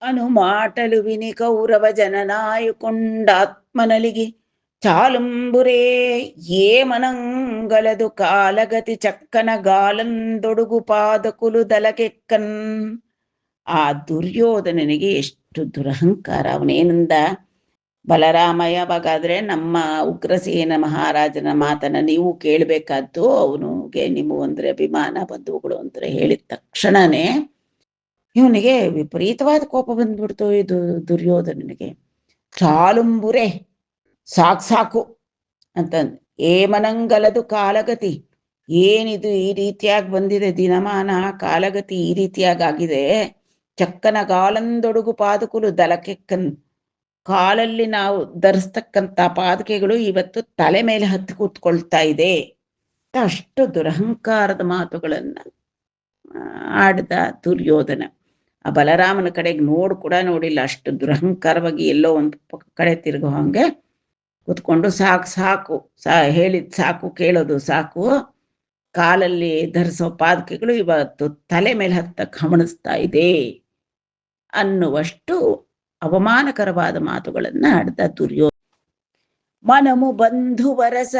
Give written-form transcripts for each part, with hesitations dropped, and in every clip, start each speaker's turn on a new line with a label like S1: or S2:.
S1: అనుమాటలు విని కౌరవ జననాయకుండాత్మనలిగి చాలుంబురే ఏమనంగలదు కాలగతి చక్కన గాలందొడుగు ಪಾದಕುಲು ದಲಕೆಕ್ಕನ್. ಆ ದುರ್ಯೋಧನನಿಗೆ ಎಷ್ಟು ದುರಹಂಕಾರ! ಅವನೇನಂದ, ಬಲರಾಮಯ್ಯ ಹಾಗಾದ್ರೆ ನಮ್ಮ ಉಗ್ರಸೇನ ಮಹಾರಾಜನ ಮಾತನ್ನ ನೀವು ಕೇಳಬೇಕಾದ್ದು, ಅವನಿಗೆ ನೀವು ಅಂದ್ರೆ ಅಭಿಮಾನ ಬಂಧುಗಳು ಅಂದ್ರೆ ಹೇಳಿದ ತಕ್ಷಣನೇ ಇವನಿಗೆ ವಿಪರೀತವಾದ ಕೋಪ ಬಂದ್ಬಿಡ್ತು. ಇದು ದುರ್ಯೋಧನನಿಗೆ ಚಾಲುಂಬುರೆ, ಸಾಕು ಸಾಕು ಅಂತಂದು, ಏಮನಂಗಲದು ಕಾಲಗತಿ, ಏನಿದು ಈ ರೀತಿಯಾಗಿ ಬಂದಿದೆ ದಿನಮಾನ, ಕಾಲಗತಿ ಈ ರೀತಿಯಾಗಿ ಆಗಿದೆ. ಚಕ್ಕನ ಗಾಲಂದೊಡುಗು ಪಾದಕುಲು ದಲಕೆಕ್ಕನ್, ಕಾಲಲ್ಲಿ ನಾವು ಧರಿಸ್ತಕ್ಕಂಥ ಪಾದಕೆಗಳು ಇವತ್ತು ತಲೆ ಮೇಲೆ ಹತ್ತಿ ಕೂತ್ಕೊಳ್ತಾ ಇದೆ. ಅಷ್ಟು ದುರಹಂಕಾರದ ಮಾತುಗಳನ್ನ ಆಡಿದ ದುರ್ಯೋಧನ. ಆ ಬಲರಾಮನ ಕಡೆಗೆ ಕೂಡ ನೋಡಿಲ್ಲ, ಅಷ್ಟು ದುರಹಂಕಾರವಾಗಿ ಎಲ್ಲೋ ಒಂದು ಕಡೆ ತಿರುಗೋ ಹಂಗೆ ಕೂತ್ಕೊಂಡು ಸಾಕು ಸಾಕು ಹೇಳಿದ್ ಸಾಕು, ಕೇಳೋದು ಸಾಕು, ಕಾಲಲ್ಲಿ ಧರಿಸೋ ಪಾದಕೆಗಳು ಇವತ್ತು ತಲೆ ಮೇಲೆ ಹತ್ತಕ್ಕೆ ಹಮಣಿಸ್ತಾ ಇದೆ ಅನ್ನುವಷ್ಟು ಅವಮಾನಕರವಾದ ಮಾತುಗಳನ್ನ ಆಡ್ದ ದುರ್ಯೋಧನ. ಮನಮು ಬಂಧು ವರಸ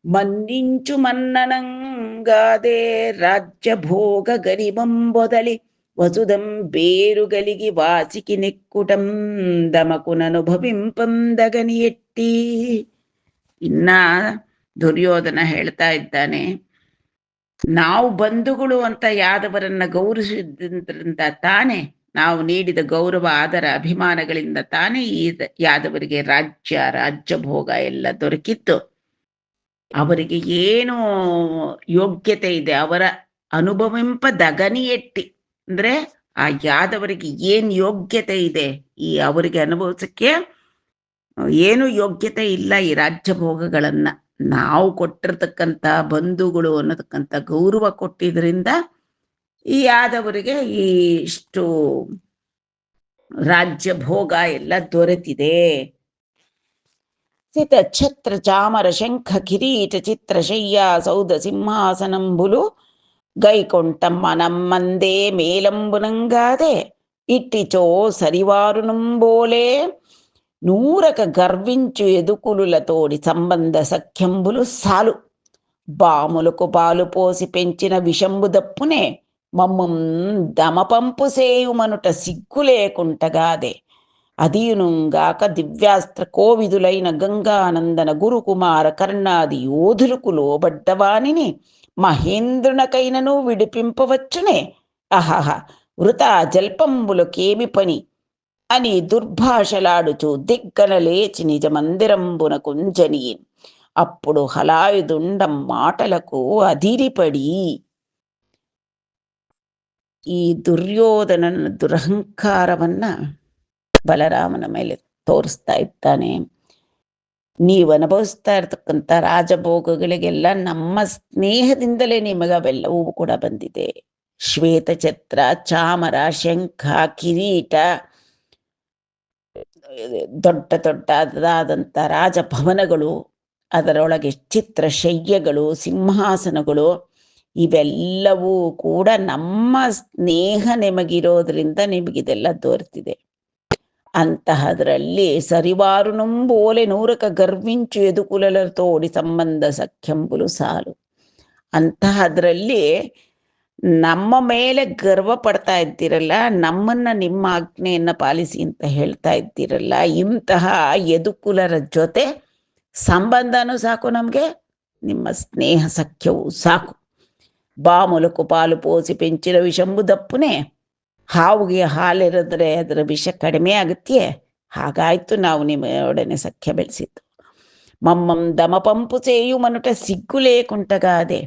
S1: ಮನ್ನಿಂಚು ಮನ್ನನಂಗಾದೆ ರಾಜ್ಯ ಭೋಗ ಗರಿಬಂಬೊದಲಿ ವಸುದಂ ಬೇರುಗಲಿಗಿ ವಾಸಿಕಿ ನಿಕ್ಕುಟಂ ದಮಕುನನುಭವಿಂಪಂ ದಗನಿಯೆಟ್ಟಿ. ಇನ್ನ ದುರ್ಯೋಧನ ಹೇಳ್ತಾ ಇದ್ದಾನೆ, ನಾವು ಬಂಧುಗಳು ಅಂತ ಯಾದವರನ್ನ ಗೌರವಿಸಿದ್ರಿಂದ ತಾನೇ, ನಾವು ನೀಡಿದ ಗೌರವ ಆದರ ಅಭಿಮಾನಗಳಿಂದ ತಾನೇ ಈ ಯಾದವರಿಗೆ ರಾಜ್ಯ ಭೋಗ ಎಲ್ಲ ದೊರಕಿತ್ತು. ಅವರಿಗೆ ಏನು ಯೋಗ್ಯತೆ ಇದೆ, ಅವರ ಅನುಭವಿಂಪ ದಗನಿಯೆಟ್ಟಿ ಅಂದ್ರೆ ಆ ಯಾದವರಿಗೆ ಏನ್ ಯೋಗ್ಯತೆ ಇದೆ, ಈ ಅವರಿಗೆ ಅನುಭವಿಸಕ್ಕೆ ಏನು ಯೋಗ್ಯತೆ ಇಲ್ಲ ಈ ರಾಜ್ಯ ಭೋಗಗಳನ್ನ. ನಾವು ಕೊಟ್ಟಿರ್ತಕ್ಕಂಥ ಬಂಧುಗಳು ಅನ್ನತಕ್ಕಂಥ ಗೌರವ ಕೊಟ್ಟಿದ್ರಿಂದ ಈ ಯಾದವರಿಗೆ ಇಷ್ಟು ರಾಜ್ಯ ಭೋಗ ಎಲ್ಲ ದೊರೆತಿದೆ. ಸಿತ ಛತ್ರ ಚಾಮರ ಶಂಖ ಕಿರೀಟ ಚಿತ್ರ ಶಯ್ಯ ಸೌಧ ಸಿಂಹಾಸನಂಬುಲು ಗೈಕೊಂಟಮ್ಮ ನಮ್ಮಂದೇ ಮೇಲಂಬುನಂಗಾದೆ ಇಟ್ಟಿಚೋ ಸರಿವಾರು ನಂಬೋಲೆ ನೂರಕ ಗರ್ವಿಂಚು ఎదుకులుల తోడి సంబంధ సఖ్యంబులు సాలు బాములకు పాలు పోసి పెంచిన విషంబు దప్పునే మమ్మం దమపంపు సేయుమనుట సిగ్గు లేకుంటగాదే అదీనుగాక దివ్యాస్త్ర కోవిదులైన గంగానందన గురుకుమార కర్ణాది యోధులకు లోబడ్డవానిని మహేంద్రునకైనను విడిపింపవచ్చునే. అహహ వృతా జల్పంబులకేమి పని అని దుర్భాషలాడుచు దిగ్గన లేచి నిజ మందిరంబున కుంజని. అప్పుడు హలాయుదుండం మాటలకు అదిరిపడి ಈ ದುರ್ಯೋಧನನ ದುರಹಂಕಾರವನ್ನ ಬಲರಾಮನ ಮೇಲೆ ತೋರಿಸ್ತಾ ಇದ್ದಾನೆ. ನೀವು ಅನುಭವಿಸ್ತಾ ಇರ್ತಕ್ಕಂಥ ರಾಜಭೋಗಗಳಿಗೆಲ್ಲ ನಮ್ಮ ಸ್ನೇಹದಿಂದಲೇ ನಿಮಗೆ ಅವೆಲ್ಲವೂ ಕೂಡ ಬಂದಿದೆ. ಶ್ವೇತಛತ್ರ, ಚಾಮರ, ಶಂಖ, ಕಿರೀಟ, ದೊಡ್ಡ ದೊಡ್ಡದಾದಂಥ ರಾಜಭವನಗಳು, ಅದರೊಳಗೆ ಚಿತ್ರಶಯ್ಯಗಳು, ಸಿಂಹಾಸನಗಳು, ಇವೆಲ್ಲವೂ ಕೂಡ ನಮ್ಮ ಸ್ನೇಹ ನಿಮಗಿರೋದ್ರಿಂದ ನಿಮಗಿದೆಲ್ಲ ದೊರೆತಿದೆ. ಅಂತಹದ್ರಲ್ಲಿ ಸರಿವಾರು ನಂಬೋಲೆ ನೂರಕ ಗರ್ವಿಂಚು ಎದುಕುಲಲ ತೋಡಿ ಸಂಬಂಧ ಸಖ್ಯಂಬುಲು ಸಾಲು. ಅಂತಹದ್ರಲ್ಲಿ ನಮ್ಮ ಮೇಲೆ ಗರ್ವ ಪಡ್ತಾ ಇದ್ದೀರಲ್ಲ, ನಮ್ಮನ್ನ ನಿಮ್ಮ ಆಜ್ಞೆಯನ್ನ ಪಾಲಿಸಿ ಅಂತ ಹೇಳ್ತಾ ಇದ್ದೀರಲ್ಲ, ಇಂತಹ ಯದುಕುಲರ ಜೊತೆ ಸಂಬಂಧನೂ ಸಾಕು, ನಮಗೆ ನಿಮ್ಮ ಸ್ನೇಹ ಸಖ್ಯವೂ ಸಾಕು. ಬಾಮುಲಕು ಪಾಲು ಪೋಸಿ ಪೆಂಚಿನ ವಿಷಂಬು ದಪ್ಪುನೇ, ಹಾವಿಗೆ ಹಾಲಿರಿದ್ರೆ ಅದರ ವಿಷ ಕಡಿಮೆ ಆಗುತ್ತೆ, ಹಾಗಾಯ್ತು ನಾವು ನಿಮ್ಮೊಡನೆ ಸಖ್ಯ ಬೆಳೆಸಿದ್ದು. ಮಮ್ಮಂ ದಮಪಂಪು ಸೇಯು ಮನುಟ ಸಿಗ್ಗು ಲೇಕುಂಟಗಾದೆ.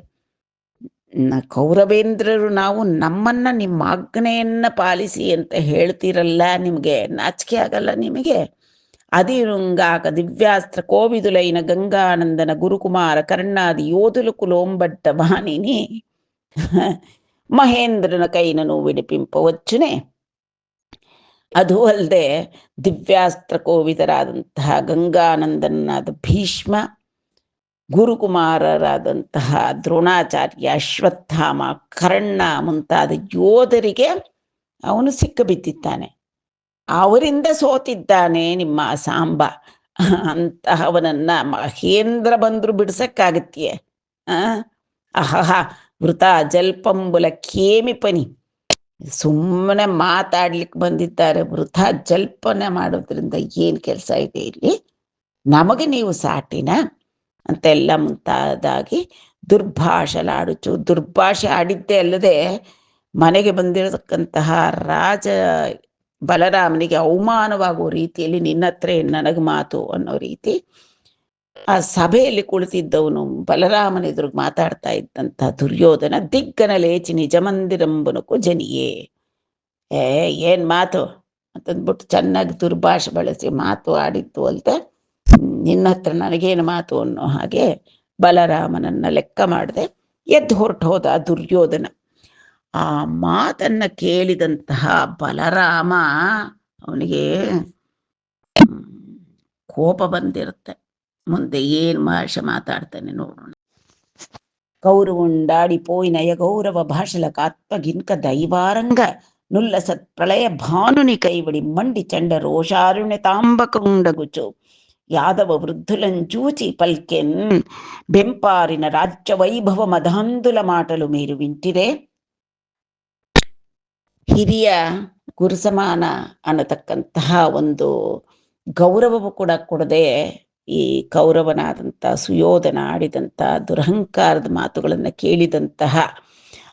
S1: ಕೌರವೇಂದ್ರರು ನಾವು ನಮ್ಮನ್ನ ನಿಮ್ಮ ಆಜ್ಞೆಯನ್ನ ಪಾಲಿಸಿ ಅಂತ ಹೇಳ್ತೀರಲ್ಲ, ನಿಮಗೆ ನಾಚಿಕೆ ಆಗಲ್ಲ ನಿಮಗೆ? ಅದಿರುಂಗಾಕ ದಿವ್ಯಾಸ್ತ್ರ ಕೋವಿದುಲೈನ ಗಂಗಾನಂದನ ಗುರುಕುಮಾರ ಕರ್ಣಾದಿ ಯೋಧುಲು ಲೋಂಬಡ್ಡ ಬಾಣಿನಿ ಮಹೇಂದ್ರನ ಕೈನನು ವಿಡಿಪಿಂಪವಚ್ಚುನೆ. ಅದು ಅಲ್ಲದೆ ದಿವ್ಯಾಸ್ತ್ರ ಕೋವಿದರಾದಂತಹ ಗಂಗಾನಂದನಾದ ಭೀಷ್ಮ, ಗುರುಕುಮಾರರಾದಂತಹ ದ್ರೋಣಾಚಾರ್ಯ, ಅಶ್ವತ್ಥಾಮ, ಕರ್ಣ ಮುಂತಾದ ಯೋಧರಿಗೆ ಅವನು ಸಿಕ್ಕಬಿದ್ದಿದ್ದಾನೆ. ಅವರಿಂದ ಸೋತಿದ್ದಾನೆ ನಿಮ್ಮ ಸಾಂಬ. ಅಂತಹವನನ್ನ ಮಹೇಂದ್ರ ಬಂದ್ರು ಬಿಡ್ಸಕ್ಕಾಗತ್ಯೆ? ಆ? ಅಹಹ! ವೃಥಾ ಜಲ್ಪಂಬುಲ ಕೇಮಿಪನಿ. ಸುಮ್ಮನೆ ಮಾತಾಡ್ಲಿಕ್ಕೆ ಬಂದಿದ್ದಾರೆ. ವೃಥಾ ಜಲ್ಪನೆ ಮಾಡೋದ್ರಿಂದ ಏನ್ ಕೆಲಸ ಇದೆ ಇಲ್ಲಿ? ನಮಗೆ ನೀವು ಸಾಟಿನಾ? ಅಂತೆಲ್ಲ ಮುಂತಾದಾಗಿ ದುರ್ಭಾಷಲಾಡುಚು. ದುರ್ಭಾಷೆ ಆಡಿದ್ದೇ ಅಲ್ಲದೆ ಮನೆಗೆ ಬಂದಿರತಕ್ಕಂತಹ ರಾಜ ಬಲರಾಮನಿಗೆ ಅವಮಾನವಾಗುವ ರೀತಿಯಲ್ಲಿ ನಿನ್ನ ಹತ್ರ ನನಗೆ ಮಾತು ಅನ್ನೋ ರೀತಿ ಆ ಸಭೆಯಲ್ಲಿ ಕುಳಿತಿದ್ದವನು ಬಲರಾಮನ ಎದುರು ಮಾತಾಡ್ತಾ ಇದ್ದಂಥ ದುರ್ಯೋಧನ ದಿಗ್ಗನ ಲೇಚಿ ನಿಜ ಮಂದಿರಂಬನಕ್ಕೂ ಜನಿಯೇ. ಏನ್ ಮಾತು ಅಂತಂದ್ಬಿಟ್ಟು ಚೆನ್ನಾಗಿ ದುರ್ಭಾಷೆ ಬಳಸಿ ಮಾತು ಆಡಿತ್ತು ಅಲ್ದೆ ನಿನ್ನ ಹತ್ರ ನನಗೇನು ಮಾತು ಅನ್ನೋ ಹಾಗೆ ಬಲರಾಮನನ್ನ ಲೆಕ್ಕ ಮಾಡದೆ ಎದ್ದು ಹೊರಟು ಹೋದ ದುರ್ಯೋಧನ. ಆ ಮಾತನ್ನ ಕೇಳಿದಂತಹ ಬಲರಾಮ ಅವನಿಗೆ ಕೋಪ ಬಂದಿರುತ್ತೆ. ಮುಂದೆ ಏನ್ ಭಾಷೆ ಮಾತಾಡ್ತಾನೆ ನೋಡೋಣ. ಕೌರವುಂಡಾಡಿ ಪೋಯಿನಯ ಗೌರವ ಭಾಷಲ ಕಾತ್ಮಗಿನ್ಕ ದೈವಾರಂಗ ನುಲ್ಲ ಸತ್ ಪ್ರಳಯ ಭಾನುನಿ ಕೈವಡಿ ಮಂಡಿ ಚಂಡ ರೋಷಾರುಣ್ಯ ತಾಂಬಕುಂಡಗುಚು ಯಾದವ ವೃದ್ಧುಲಂಚೂಚಿ ಪಲ್ಕೆನ್ ಬೆಂಪಾರಿನ ರಾಜ್ಯ ವೈಭವ ಮಧಾಂದುಲ ಮಾಟಲು ಮೀರು ವಿಂಟಿದೆ. ಹಿರಿಯ ಗುರುಸಮಾನ ಅನ್ನತಕ್ಕಂತಹ ಒಂದು ಗೌರವವು ಕೂಡ ಕೊಡದೆ ಈ ಕೌರವನಾದಂಥ ಸುಯೋಧನ ಆಡಿದಂಥ ದುರಹಂಕಾರದ ಮಾತುಗಳನ್ನು ಕೇಳಿದಂತಹ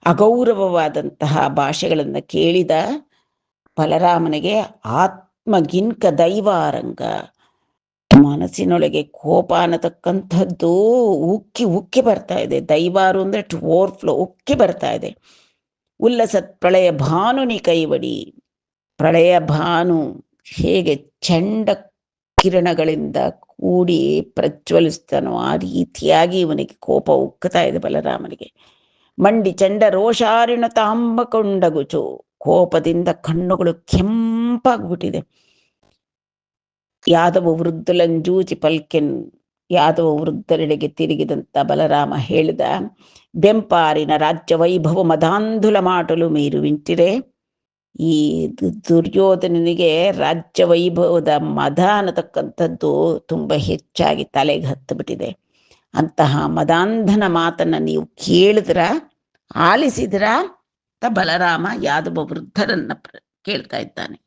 S1: ಅಗೌರವವಾದಂತಹ ಭಾಷೆಗಳನ್ನು ಕೇಳಿದ ಬಲರಾಮನಿಗೆ ಆತ್ಮಗಿನ್ಕ ದೈವಾರಂಗ, ಮನಸ್ಸಿನೊಳಗೆ ಕೋಪ ಅನ್ನತಕ್ಕಂಥದ್ದು ಉಕ್ಕಿ ಉಕ್ಕಿ ಬರ್ತಾ ಇದೆ. ದೈವಾರು ಅಂದರೆ ಓವರ್ಫ್ಲೋ, ಉಕ್ಕಿ ಬರ್ತಾ ಇದೆ. ಉಲ್ಲಸತ್ ಪ್ರಳಯ ಭಾನುನಿ ಕೈವಡಿ, ಪ್ರಳಯ ಭಾನು ಹೇಗೆ ಚಂಡ ಕಿರಣಗಳಿಂದ ಕೂಡಿ ಪ್ರಜ್ವಲಿಸ್ತಾನೋ ಆ ರೀತಿಯಾಗಿ ಇವನಿಗೆ ಕೋಪ ಉಕ್ಕುತ್ತಾ ಇದೆ ಬಲರಾಮನಿಗೆ. ಮಂಡಿ ಚಂಡ ರೋಷಾರಿಣ ತಾಂಬಕೊಂಡಗುಚು, ಕೋಪದಿಂದ ಕಣ್ಣುಗಳು ಕೆಂಪಾಗ್ಬಿಟ್ಟಿದೆ. ಯಾದವ ವೃದ್ಧಲಂಜೂಚಿ ಪಲ್ಕೆನ್, ಯಾದವ ವೃದ್ಧರೆಡೆಗೆ ತಿರುಗಿದಂಥ ಬಲರಾಮ ಹೇಳಿದ, ಬೆಂಪಾರಿನ ರಾಜ್ಯ ವೈಭವ ಮಧಾಂಧುಲ ಮಾಟಲು ಮೀರುವಿಂಟಿರೆ. ಈ ದುರ್ಯೋಧನನಿಗೆ ರಾಜ್ಯ ವೈಭವದ ಮದ ಅನ್ನತಕ್ಕಂಥದ್ದು ತುಂಬ ಹೆಚ್ಚಾಗಿ ತಲೆಗೆ ಹತ್ತು ಬಿಟ್ಟಿದೆ. ಅಂತಹ ಮದಾಂಧನ ಮಾತನ್ನ ನೀವು ಕೇಳಿದ್ರ, ಆಲಿಸಿದ್ರ ಅಂತ ಬಲರಾಮ ಯಾದವ ವೃದ್ಧರನ್ನ ಕೇಳ್ತಾ ಇದ್ದಾನೆ.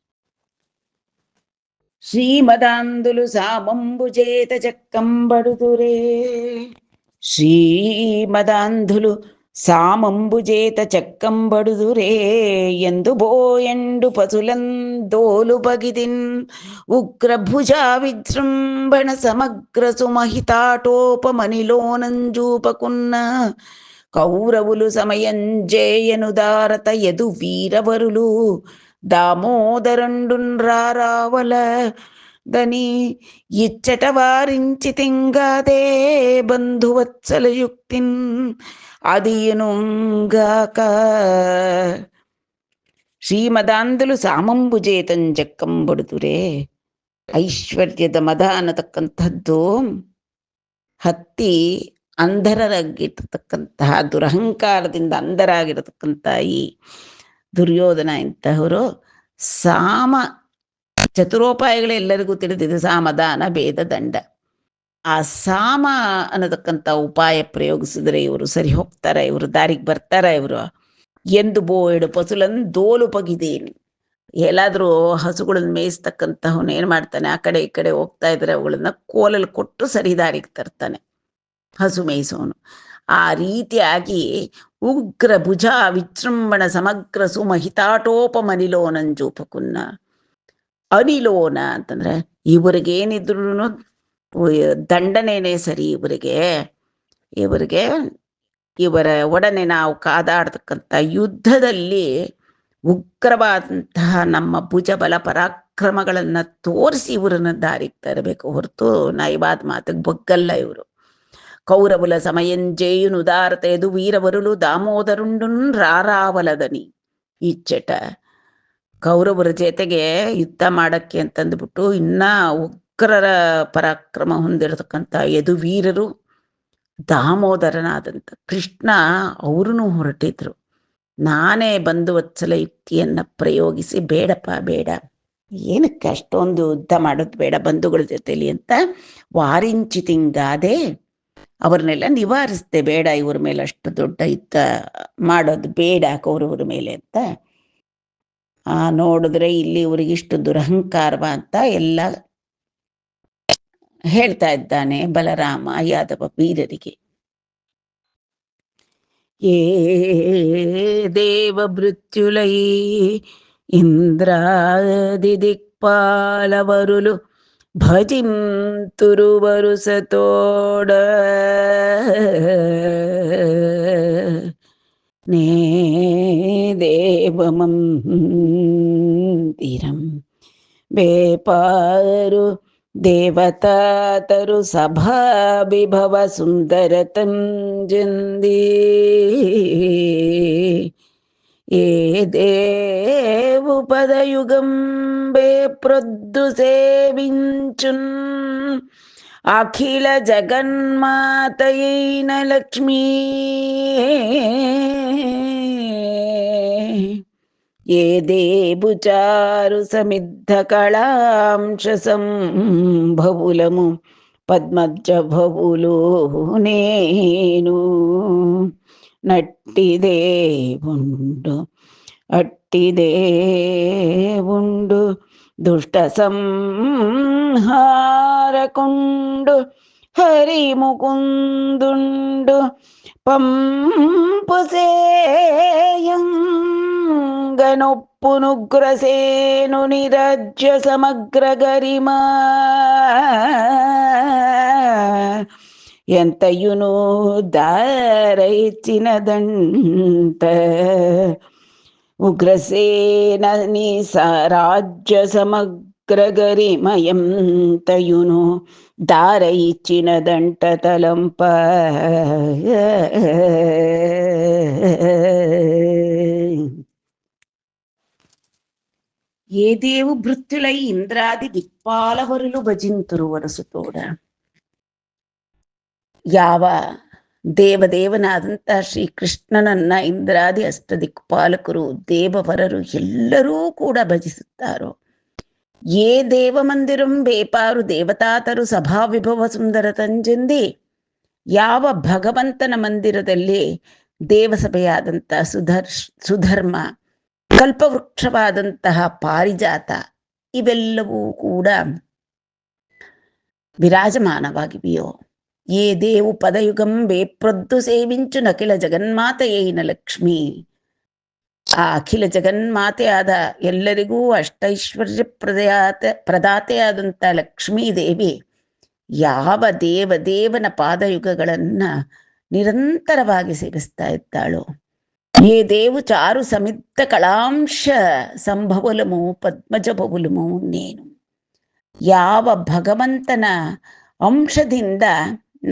S1: ಶ್ರೀಮದಾಂಧುಲು ಸಾಮಂಬುಜೇತ ಚಕ್ಕಂಬಡುದುರೇ, ಶ್ರೀಮದಾಂಧುಲು ಸಾಮಂಬುಜೇತ ಚಕ್ಕಂಬಡುದುರೇ ಎಂದು ಬೋಯಂಡು ಪಸುಲಂದೋಲು ಬಗಿದಿನ್ ಉಗ್ರಭುಜಾ ವಿಜೃಂಭಣ ಸಮಗ್ರ ಸುಮಹಿತಾಟೋಪಮನಿಲೋನಂಜೂಪಕುನ್ನ ಕೌರವುಲು ಸಮಯಂಜೇಯನುದಾರತ ಯದು ವೀರವರುಲು దామోదరండున్రారావల దని ఇచ్చటవారించి తింగాదే బంధువత్సలయుక్తిన్ అదియునుగాక. ಶ್ರೀಮದಾಂಧಲು ಸಾಮಂಬುಜೇತಂಜಕ್ಕಂಬಡುದುರೆ. ಐಶ್ವರ್ಯದ ಮದ ಅನ್ನತಕ್ಕಂಥದ್ದು ಹತ್ತಿ ಅಂಧರಾಗಿರ್ತಕ್ಕಂತಹ, ದುರಹಂಕಾರದಿಂದ ಅಂಧರಾಗಿರತಕ್ಕಂಥ ಈ ದುರ್ಯೋಧನ ಇಂತಹವರು ಸಾಮ ಚತುರೋಪಾಯಗಳೆಲ್ಲರಿಗೂ ತಿಳಿದಿದೆ. ಸಾಮದಾನ ಭೇದ ದಂಡ. ಆ ಸಾಮ ಅನ್ನತಕ್ಕಂಥ ಉಪಾಯ ಪ್ರಯೋಗಿಸಿದ್ರೆ ಇವರು ಸರಿ ಹೋಗ್ತಾರ, ಇವರು ದಾರಿಗೆ ಬರ್ತಾರ. ಇವರು ಎಂದು ಬೋಯಡು ಪಸುಲನ್ ದೋಲು ಪಗಿದೇನು, ಎಲ್ಲಾದ್ರೂ ಹಸುಗಳನ್ನ ಮೇಯಿಸ್ತಕ್ಕಂಥವನು ಏನ್ ಮಾಡ್ತಾನೆ, ಆ ಕಡೆ ಈ ಕಡೆ ಹೋಗ್ತಾ ಇದ್ರೆ ಅವುಗಳನ್ನ ಕೋಲಲ್ಲಿ ಕೊಟ್ಟು ಸರಿ ದಾರಿಗೆ ತರ್ತಾನೆ ಹಸು ಮೇಯಿಸೋನು. ಆ ರೀತಿಯಾಗಿ ಉಗ್ರ ಭುಜ ವಿಜೃಂಭಣ ಸಮಗ್ರ ಸುಮಹಿತಾಟೋಪಮನಿಲೋನಂಜೂಪಕುನ್ನ. ಅನಿಲೋನ ಅಂತಂದ್ರೆ ಇವರಿಗೇನಿದ್ರು ದಂಡನೇನೆ ಸರಿ. ಇವರಿಗೆ ಇವರ ಒಡನೆ ನಾವು ಕಾದಾಡ್ತಕ್ಕಂಥ ಯುದ್ಧದಲ್ಲಿ ಉಗ್ರವಾದಂತಹ ನಮ್ಮ ಭುಜಬಲ ಪರಾಕ್ರಮಗಳನ್ನ ತೋರಿಸಿ ಇವರನ್ನ ದಾರಿಗೆ ತರಬೇಕು ಹೊರತು ನೈವಾದ ಮಾತಿಗೆ ಬಗ್ಗಲ್ಲ ಇವರು. ಕೌರವುಲ ಸಮಯಂಜೇಯುನು ಉದಾರತ ಎದು ವೀರವರುಲು ದಾಮೋದರುಂಡುನ್ ರಾರಾವಲದನಿ. ಈ ಚಟ ಕೌರವರ ಜೊತೆಗೆ ಯುದ್ಧ ಮಾಡಕ್ಕೆ ಅಂತಂದ್ಬಿಟ್ಟು ಇನ್ನ ಉಗ್ರರ ಪರಾಕ್ರಮ ಹೊಂದಿರತಕ್ಕಂಥ ಯದುವೀರರು, ದಾಮೋದರನಾದಂಥ ಕೃಷ್ಣ ಅವ್ರೂ ಹೊರಟಿದ್ರು. ನಾನೇ ಬಂಧುವತ್ಸಲ ಯುಕ್ತಿಯನ್ನ ಪ್ರಯೋಗಿಸಿ ಬೇಡಪ್ಪ ಬೇಡ, ಏನಕ್ಕೆ ಅಷ್ಟೊಂದು ಯುದ್ಧ ಮಾಡೋದು ಬೇಡ ಬಂಧುಗಳ ಜೊತೆಲಿ ಅಂತ ವಾರಿಂಚಿತಿಂಗಾದೆ ಅವ್ರನ್ನೆಲ್ಲ ನಿವಾರಿಸ್ದೆ, ಬೇಡ ಇವ್ರ ಮೇಲೆ ಅಷ್ಟು ದೊಡ್ಡ ಯುದ್ಧ ಮಾಡೋದು ಬೇಡ ಕೌರವರ ಮೇಲೆ ಅಂತ. ನೋಡಿದ್ರೆ ಇಲ್ಲಿ ಇವ್ರಿಗಿಷ್ಟು ದುರಹಂಕಾರವ ಅಂತ ಎಲ್ಲ ಹೇಳ್ತಾ ಇದ್ದಾನೆ ಬಲರಾಮ ಯಾದವ ವೀರರಿಗೆ. ಏ ದೇವ ಮೃತ್ಯುಲೈ ಇಂದ್ರಾದಿ ದಿಕ್ಪಾಲವರುಲು ಭಜಿಂತುರು ವರುಸತೋಡ ನೇ ದೇವಮಂದಿರಂ ಬೇಪಾರು ದೇವತಾತರು ಸಭಾ ವಿಭವ ಸುಂದರತಂ ಜಂದಿ ఏ దేవు పదయుగంబే ప్రొద్దు సేవించున్ అఖిల జగన్మాతయైన లక్ష్మీ ఏ దేబుచారు సమిద్ధ కళాంశ సంభవులము పద్మజభవులు నేను నట్టిదేవుండు అట్టిదేవుండు దుష్ట సంహారకుండు హరిముకుందుండు పంపుసేయంగనొప్పునుగ్రసేనుని రాజ్య సమగ్ర గరిమా ಎಂತಯುನು ದಾರೈಚಿನದಂಟ ಉಗ್ರಸೇನನಿ ರಾಜ್ಯ ಸಮಗ್ರ ಗರಿಮಯಂತಯುನು ದಾರೈಚಿನದಂಟ ತಲಂಪ ఏదేవు భృత్యులై ఇంద్రాది దిక్పాలవరులు భజింతురు వరಸುತೋಡ. ಯಾವ ದೇವದೇವನಾದಂಥ ಶ್ರೀಕೃಷ್ಣನನ್ನ ಇಂದ್ರಾದಿ ಅಷ್ಟದಿಕ್ಪಾಲಕರು ದೇವವರರು ಎಲ್ಲರೂ ಕೂಡ ಭಜಿಸುತ್ತಾರೋ, ಏ ದೇವಮಂದಿರಂ ಬೇಪಾರು ದೇವತಾತರು ಸಭಾವಿಭವ ಸುಂದರ ತಂಜಂದಿ, ಯಾವ ಭಗವಂತನ ಮಂದಿರದಲ್ಲಿ ದೇವಸಭೆಯಾದಂಥ ಸುಧರ್ಮ ಕಲ್ಪವೃಕ್ಷವಾದಂತಹ ಪಾರಿಜಾತ ಇವೆಲ್ಲವೂ ಕೂಡ ವಿರಾಜಮಾನವಾಗಿವೆಯೋ, ఏ దేవు పదయుగం వేప్రొద్దు సేవించు నకిల ಜಗನ್ಮಾತೆಯೈನ ಲಕ್ಷ್ಮೀ, ಆ ಅಖಿಲ ಜಗನ್ಮಾತೆ ಆದ ಎಲ್ಲರಿಗೂ ಅಷ್ಟೈಶ್ವರ್ಯ ಪ್ರದಾತೆಯಾದಂಥ ಲಕ್ಷ್ಮೀದೇವಿ ಯಾವ ದೇವನ ಪಾದಯುಗಗಳನ್ನ ನಿರಂತರವಾಗಿ ಸೇವಿಸ್ತಾ ಇದ್ದಾಳೋ, ఏ దేవు చారు సమిద్ధ కళాంశ ಸಂಭವಲಮು ಪದ್ಮಜಬಹುಲಮು నేను, ಯಾವ ಭಗವಂತನ ಅಂಶದಿಂದ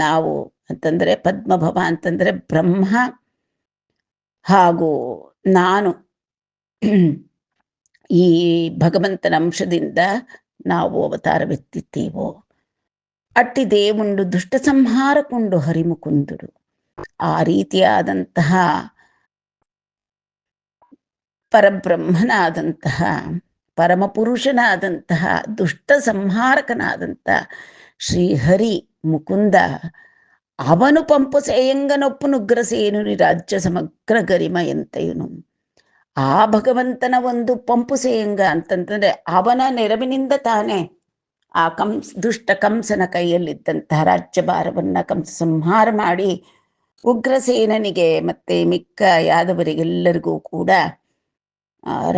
S1: ನಾವು ಅಂತಂದರೆ ಪದ್ಮಭವ ಅಂತಂದರೆ ಬ್ರಹ್ಮ ಹಾಗೂ ನಾನು ಈ ಭಗವಂತನ ಅಂಶದಿಂದ ನಾವು ಅವತಾರವೆತ್ತಿದ್ದೀವೋ, ಅಟ್ಟಿ ದೇವುಂಡು ದುಷ್ಟ ಸಂಹಾರಕೊಂಡು ಹರಿಮುಕುಂದುಡು, ಆ ರೀತಿಯಾದಂತಹ ಪರಬ್ರಹ್ಮನಾದಂತಹ ಪರಮಪುರುಷನಾದಂತಹ ದುಷ್ಟ ಸಂಹಾರಕನಾದಂಥ ಶ್ರೀಹರಿ ಮುಕುಂದ ಅವನು ಪಂಪು ಸೇಯಂಗನೊಪ್ಪುನುಗ್ರಸೇನುನಿ ರಾಜ್ಯ ಸಮಗ್ರ ಗರಿಮ ಎಂತೆಯುನು. ಆ ಭಗವಂತನ ಒಂದು ಪಂಪು ಸೇಯಂಗ ಅಂತಂತಂದ್ರೆ ಅವನ ನೆರವಿನಿಂದ ತಾನೇ ಆ ದುಷ್ಟ ಕಂಸನ ಕೈಯಲ್ಲಿದ್ದಂತಹ ರಾಜ್ಯಭಾರವನ್ನ ಕಂಸ ಸಂಹಾರ ಮಾಡಿ ಉಗ್ರಸೇನನಿಗೆ ಮತ್ತೆ ಮಿಕ್ಕ ಯಾದವರಿಗೆಲ್ಲರಿಗೂ ಕೂಡ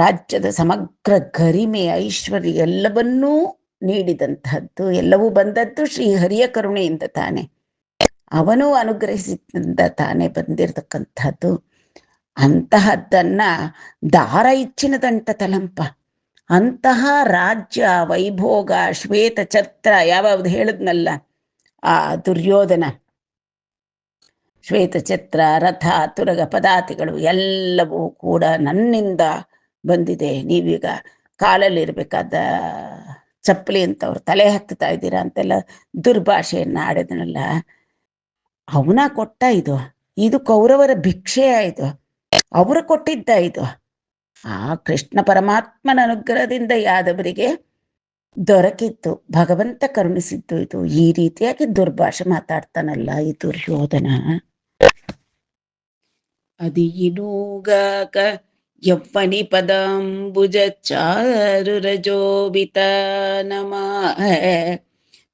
S1: ರಾಜ್ಯದ ಸಮಗ್ರ ಗರಿಮೆ ಐಶ್ವರ್ಯ ಎಲ್ಲವನ್ನೂ ನೀಡಿದಂತಹದ್ದು, ಎಲ್ಲವೂ ಬಂದದ್ದು ಶ್ರೀಹರಿಯ ಕರುಣೆಯಿಂದ ತಾನೆ, ಅವನು ಅನುಗ್ರಹಿಸಿದಿಂದ ತಾನೇ ಬಂದಿರತಕ್ಕಂಥದ್ದು. ಅಂತಹದ್ದನ್ನ ದಾರ ಇಚ್ಚಿನ ದಂಟ ತಲಂಪ, ಅಂತಹ ರಾಜ್ಯ ವೈಭೋಗ ಶ್ವೇತ ಛತ್ರ ಯಾವ್ದು ಹೇಳಿದ್ನಲ್ಲ ಆ ದುರ್ಯೋಧನ, ಶ್ವೇತ ಛತ್ರ ರಥ ತುರಗ ಪದಾತಿಗಳು ಎಲ್ಲವೂ ಕೂಡ ನನ್ನಿಂದ ಬಂದಿದೆ. ನೀವೀಗ ಕಾಲಲ್ಲಿರ್ಬೇಕಾದ ಚಪ್ಪಲಿ ಅಂತ ಅವ್ರು ತಲೆ ಹತ್ತುತ್ತಾ ಇದ್ದೀರಾ ಅಂತೆಲ್ಲ ದುರ್ಭಾಷೆಯನ್ನ ಆಡಿದನಲ್ಲ, ಅವನ ಕೊಟ್ಟ ಇದು ಕೌರವರ ಭಿಕ್ಷೆ ಆಯ್ತು, ಅವರು ಕೊಟ್ಟಿದ್ದ ಇದು. ಆ ಕೃಷ್ಣ ಪರಮಾತ್ಮನ ಅನುಗ್ರಹದಿಂದ ಯಾದವರಿಗೆ ದೊರಕಿತ್ತು. ಭಗವಂತ ಕರುಣಿಸಿದ್ದು ಇದು. ಈ ರೀತಿಯಾಗಿ ದುರ್ಭಾಷೆ ಮಾತಾಡ್ತಾನಲ್ಲ ಈ ದುರ್ಯೋಧನ. ಅದಿಯಿನೂಗಾಕ ಯವ್ವನಿ ಪದಾಂಬುಜ ಚಾರು ರಜೋಬಿತ ನಮ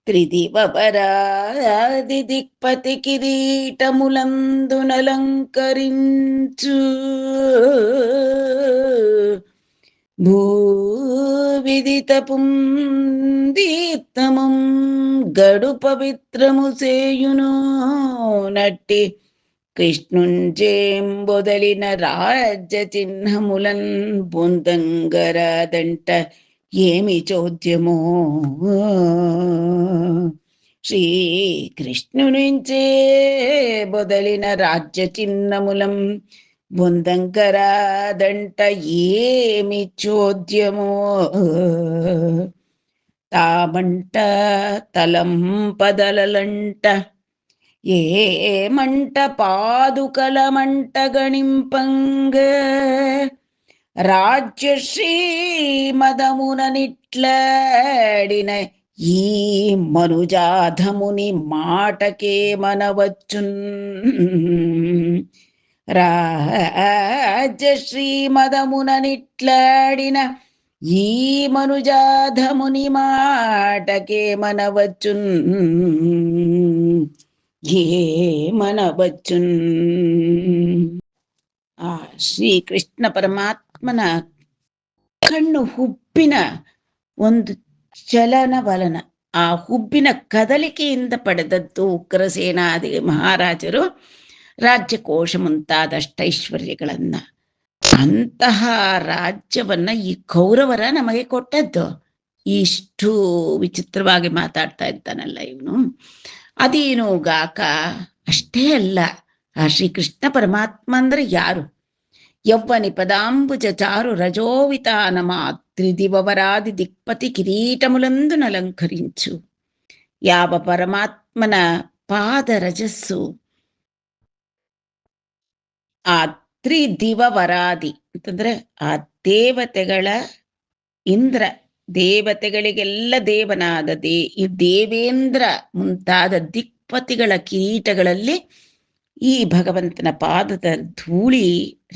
S1: త్రిదివపరాది దిక్పతి కిరీటములందునలంకరించు భూవిదిత పుందీత్తమం గడు పవిత్రము సేయును నట్టి కృష్ణుంజేంబొదలిన రాజ్య చిహ్నములన్ బొందంగరాదంట ఏమి చోద్యమో శ్రీకృష్ణునించే బొదలిన రాజ్య చిహ్నములం బొందంగరాదంట ఏమి చోద్యమో తామంట తలంపదలంట ఏమంట పాదుకల మంట గణింపంగ రాజ్యశ్రీ మదమున నిట్లాడిన ఈ మనుజాధముని మాటకే మనవచ్చున్ రాజ్యశ్రీ మదమున నిట్లాడిన ఈ మనుజాధముని మాటకే మనవచ్చున్ ఏ మనవచ్చున్. ಆ ಶ್ರೀಕೃಷ್ಣ ಪರಮಾತ್ಮನ ಕಣ್ಣು ಹುಬ್ಬಿನ ಒಂದು ಚಲನವಲನ, ಆ ಹುಬ್ಬಿನ ಕದಲಿಕೆಯಿಂದ ಪಡೆದದ್ದು ಉಗ್ರಸೇನಾದಿ ಮಹಾರಾಜರು ರಾಜ್ಯಕೋಶ ಮುಂತಾದಷ್ಟೈಶ್ವರ್ಯಗಳನ್ನ. ಅಂತಹ ರಾಜ್ಯವನ್ನ ಈ ಕೌರವರ ನಮಗೆ ಕೊಟ್ಟದ್ದು. ಇಷ್ಟು ವಿಚಿತ್ರವಾಗಿ ಮಾತಾಡ್ತಾ ಇದ್ದಾನಲ್ಲ ಇವನು. ಅದೇನು ಗಾಕ ಅಷ್ಟೇ ಅಲ್ಲ, ಆ ಶ್ರೀಕೃಷ್ಣ ಪರಮಾತ್ಮ ಅಂದ್ರೆ ಯಾರು? ಯವ್ವನಿ ಪದಾಂಬುಜ ಚಾರು ರಜೋವಿತಾನಮ ತ್ರಿದಿವರಾದಿ ದಿಕ್ಪತಿ ಕಿರೀಟములందు ನಲಂಕರಿಂಚು. ಯಾವ ಪರಮಾತ್ಮನ ಪಾದ ರಜಸ್ಸು ಆ ತ್ರಿದಿವರಾದಿ ಅಂತಂದ್ರೆ ಆ ದೇವತೆಗಳ ಇಂದ್ರ, ದೇವತೆಗಳಿಗೆಲ್ಲ ದೇವನಾದ ಈ ದೇವೇಂದ್ರ ಮುಂತಾದ ದಿಕ್ಪತಿಗಳ ಕಿರೀಟಗಳಲ್ಲಿ ಈ ಭಗವಂತನ ಪಾದದ ಧೂಳಿ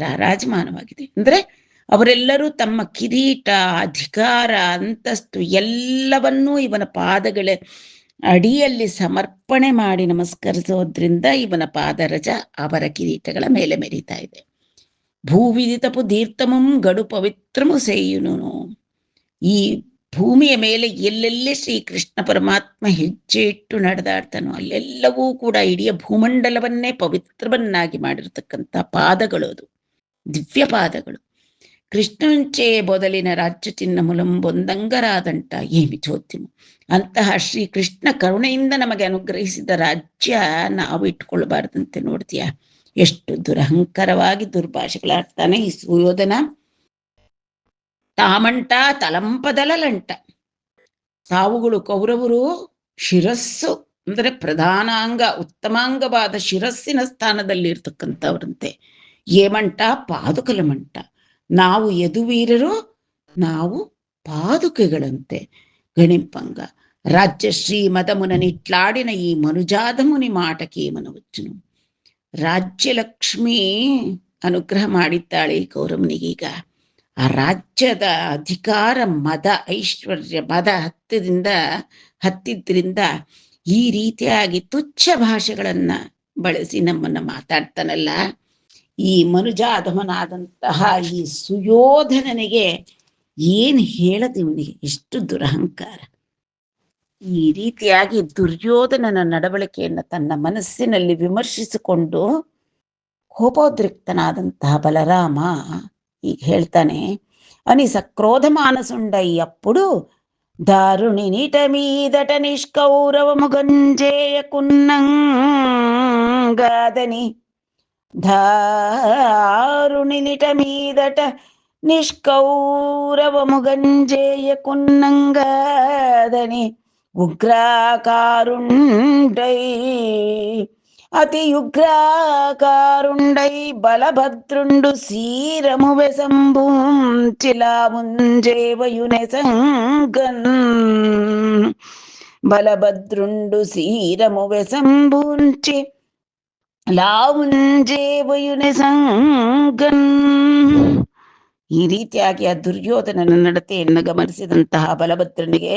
S1: ರಾರಾಜಮಾನವಾಗಿದೆ. ಅಂದ್ರೆ ಅವರೆಲ್ಲರೂ ತಮ್ಮ ಕಿರೀಟ, ಅಧಿಕಾರ, ಅಂತಸ್ತು ಎಲ್ಲವನ್ನೂ ಇವನ ಪಾದಗಳ ಅಡಿಯಲ್ಲಿ ಸಮರ್ಪಣೆ ಮಾಡಿ ನಮಸ್ಕರಿಸೋದ್ರಿಂದ ಇವನ ಪಾದರಜ ಅವರ ಕಿರೀಟಗಳ ಮೇಲೆ ಮೆರೀತಾ ಇದೆ. ಭೂವಿದಿತಪು ದೀರ್ಥಮಂ ಗಡು ಪವಿತ್ರಮು ಸೇಯುನು. ಈ ಭೂಮಿಯ ಮೇಲೆ ಎಲ್ಲೆಲ್ಲೇ ಶ್ರೀಕೃಷ್ಣ ಪರಮಾತ್ಮ ಹೆಜ್ಜೆ ಇಟ್ಟು ನಡೆದಾಡ್ತಾನೋ ಅಲ್ಲೆಲ್ಲವೂ ಕೂಡ ಇಡೀ ಭೂಮಂಡಲವನ್ನೇ ಪವಿತ್ರವನ್ನಾಗಿ ಮಾಡಿರ್ತಕ್ಕಂಥ ಪಾದಗಳು, ಅದು ದಿವ್ಯ ಪಾದಗಳು. ಕೃಷ್ಣಂಚೆ ಬೊದಲಿನ ರಾಜ್ಯ ಚಿನ್ನ ಮುಲಂಬೊಂದಂಗರಾದಂಟ ಏಮಿ ಚೋದ್ಯಮು. ಅಂತಹ ಶ್ರೀಕೃಷ್ಣ ಕರುಣೆಯಿಂದ ನಮಗೆ ಅನುಗ್ರಹಿಸಿದ ರಾಜ್ಯ ನಾವು ಇಟ್ಕೊಳ್ಬಾರ್ದಂತೆ. ನೋಡ್ತೀಯ ಎಷ್ಟು ದುರಹಂಕಾರವಾಗಿ ದುರ್ಭಾಷೆಗಳಾಡ್ತಾನೆ ಈ ಸುಯೋಧನ. ತಾಮಂಟ ತಲಂಪದಲಂಟ. ತಾವುಗಳು ಕೌರವರು ಶಿರಸ್ಸು ಅಂದರೆ ಪ್ರಧಾನಾಂಗ, ಉತ್ತಮಾಂಗವಾದ ಶಿರಸ್ಸಿನ ಸ್ಥಾನದಲ್ಲಿ ಇರ್ತಕ್ಕಂಥವ್ರಂತೆ. ಏಮಂಟ ಪಾದುಕಲ ಮಂಟ. ನಾವು ಯದುವೀರರು, ನಾವು ಪಾದುಕೆಗಳಂತೆ. ಗಣಿಂಪಂಗ ರಾಜ್ಯಶ್ರೀ ಮದಮುನ ನಿಟ್ಲಾಡಿನ ಈ ಮನುಜಾದ ಮುನಿ ಮಾಟಕ್ಕೆ ಮನವಚ್ಚನು. ರಾಜ್ಯಲಕ್ಷ್ಮಿ ಅನುಗ್ರಹ ಮಾಡಿದ್ದಾಳೆ ಈ ಕೌರವನಿಗೀಗ. ಆ ರಾಜ್ಯದ ಅಧಿಕಾರ, ಮದ, ಐಶ್ವರ್ಯ, ಮದ ಹತ್ತಿದ್ರಿಂದ ಈ ರೀತಿಯಾಗಿ ತುಚ್ಛ ಭಾಷೆಗಳನ್ನ ಬಳಸಿ ನಮ್ಮನ್ನ ಮಾತಾಡ್ತಾನಲ್ಲ. ಈ ಮನುಜಾಧಮನಾದಂತಹ ಈ ಸುಯೋಧನನಿಗೆ ಏನ್ ಹೇಳದು, ಇವನಿಗೆ ಎಷ್ಟು ದುರಹಂಕಾರ. ಈ ರೀತಿಯಾಗಿ ದುರ್ಯೋಧನನ ನಡವಳಿಕೆಯನ್ನು ತನ್ನ ಮನಸ್ಸಿನಲ್ಲಿ ವಿಮರ್ಶಿಸಿಕೊಂಡು ಕೋಪೋದ್ರಿಕ್ತನಾದಂತಹ ಬಲರಾಮ ಈಗ ಹೇಳ್ತಾನೆ, ಅನಿಸ ಕ್ರೋಧ ಮಾನಸುಂಡೈ ಅప్పుడు దారుణి నిట మీదట నిష్కౌరవము గంజేయ కున్నంగాదని. దారుణి నిట మీదట నిష్కౌరవము గంజేయ కున్నంగాదని ఉగ్రాకారుండై అతియుగ్రాకారుండై బలభద్రుండు సీరమువె సంభూం చిలాముంజేవయునె సంగన్ బలభద్రుండు సీరమువె సంభూంచి ಲಾವುಂಜೇವಯುನೆ ಸಂಗನ್. ಈ ರೀತಿಯಾಗಿ ಆ ದುರ್ಯೋಧನನ ನಡತೆಯನ್ನು ಗಮನಿಸಿದಂತಹ ಬಲಭದ್ರನಿಗೆ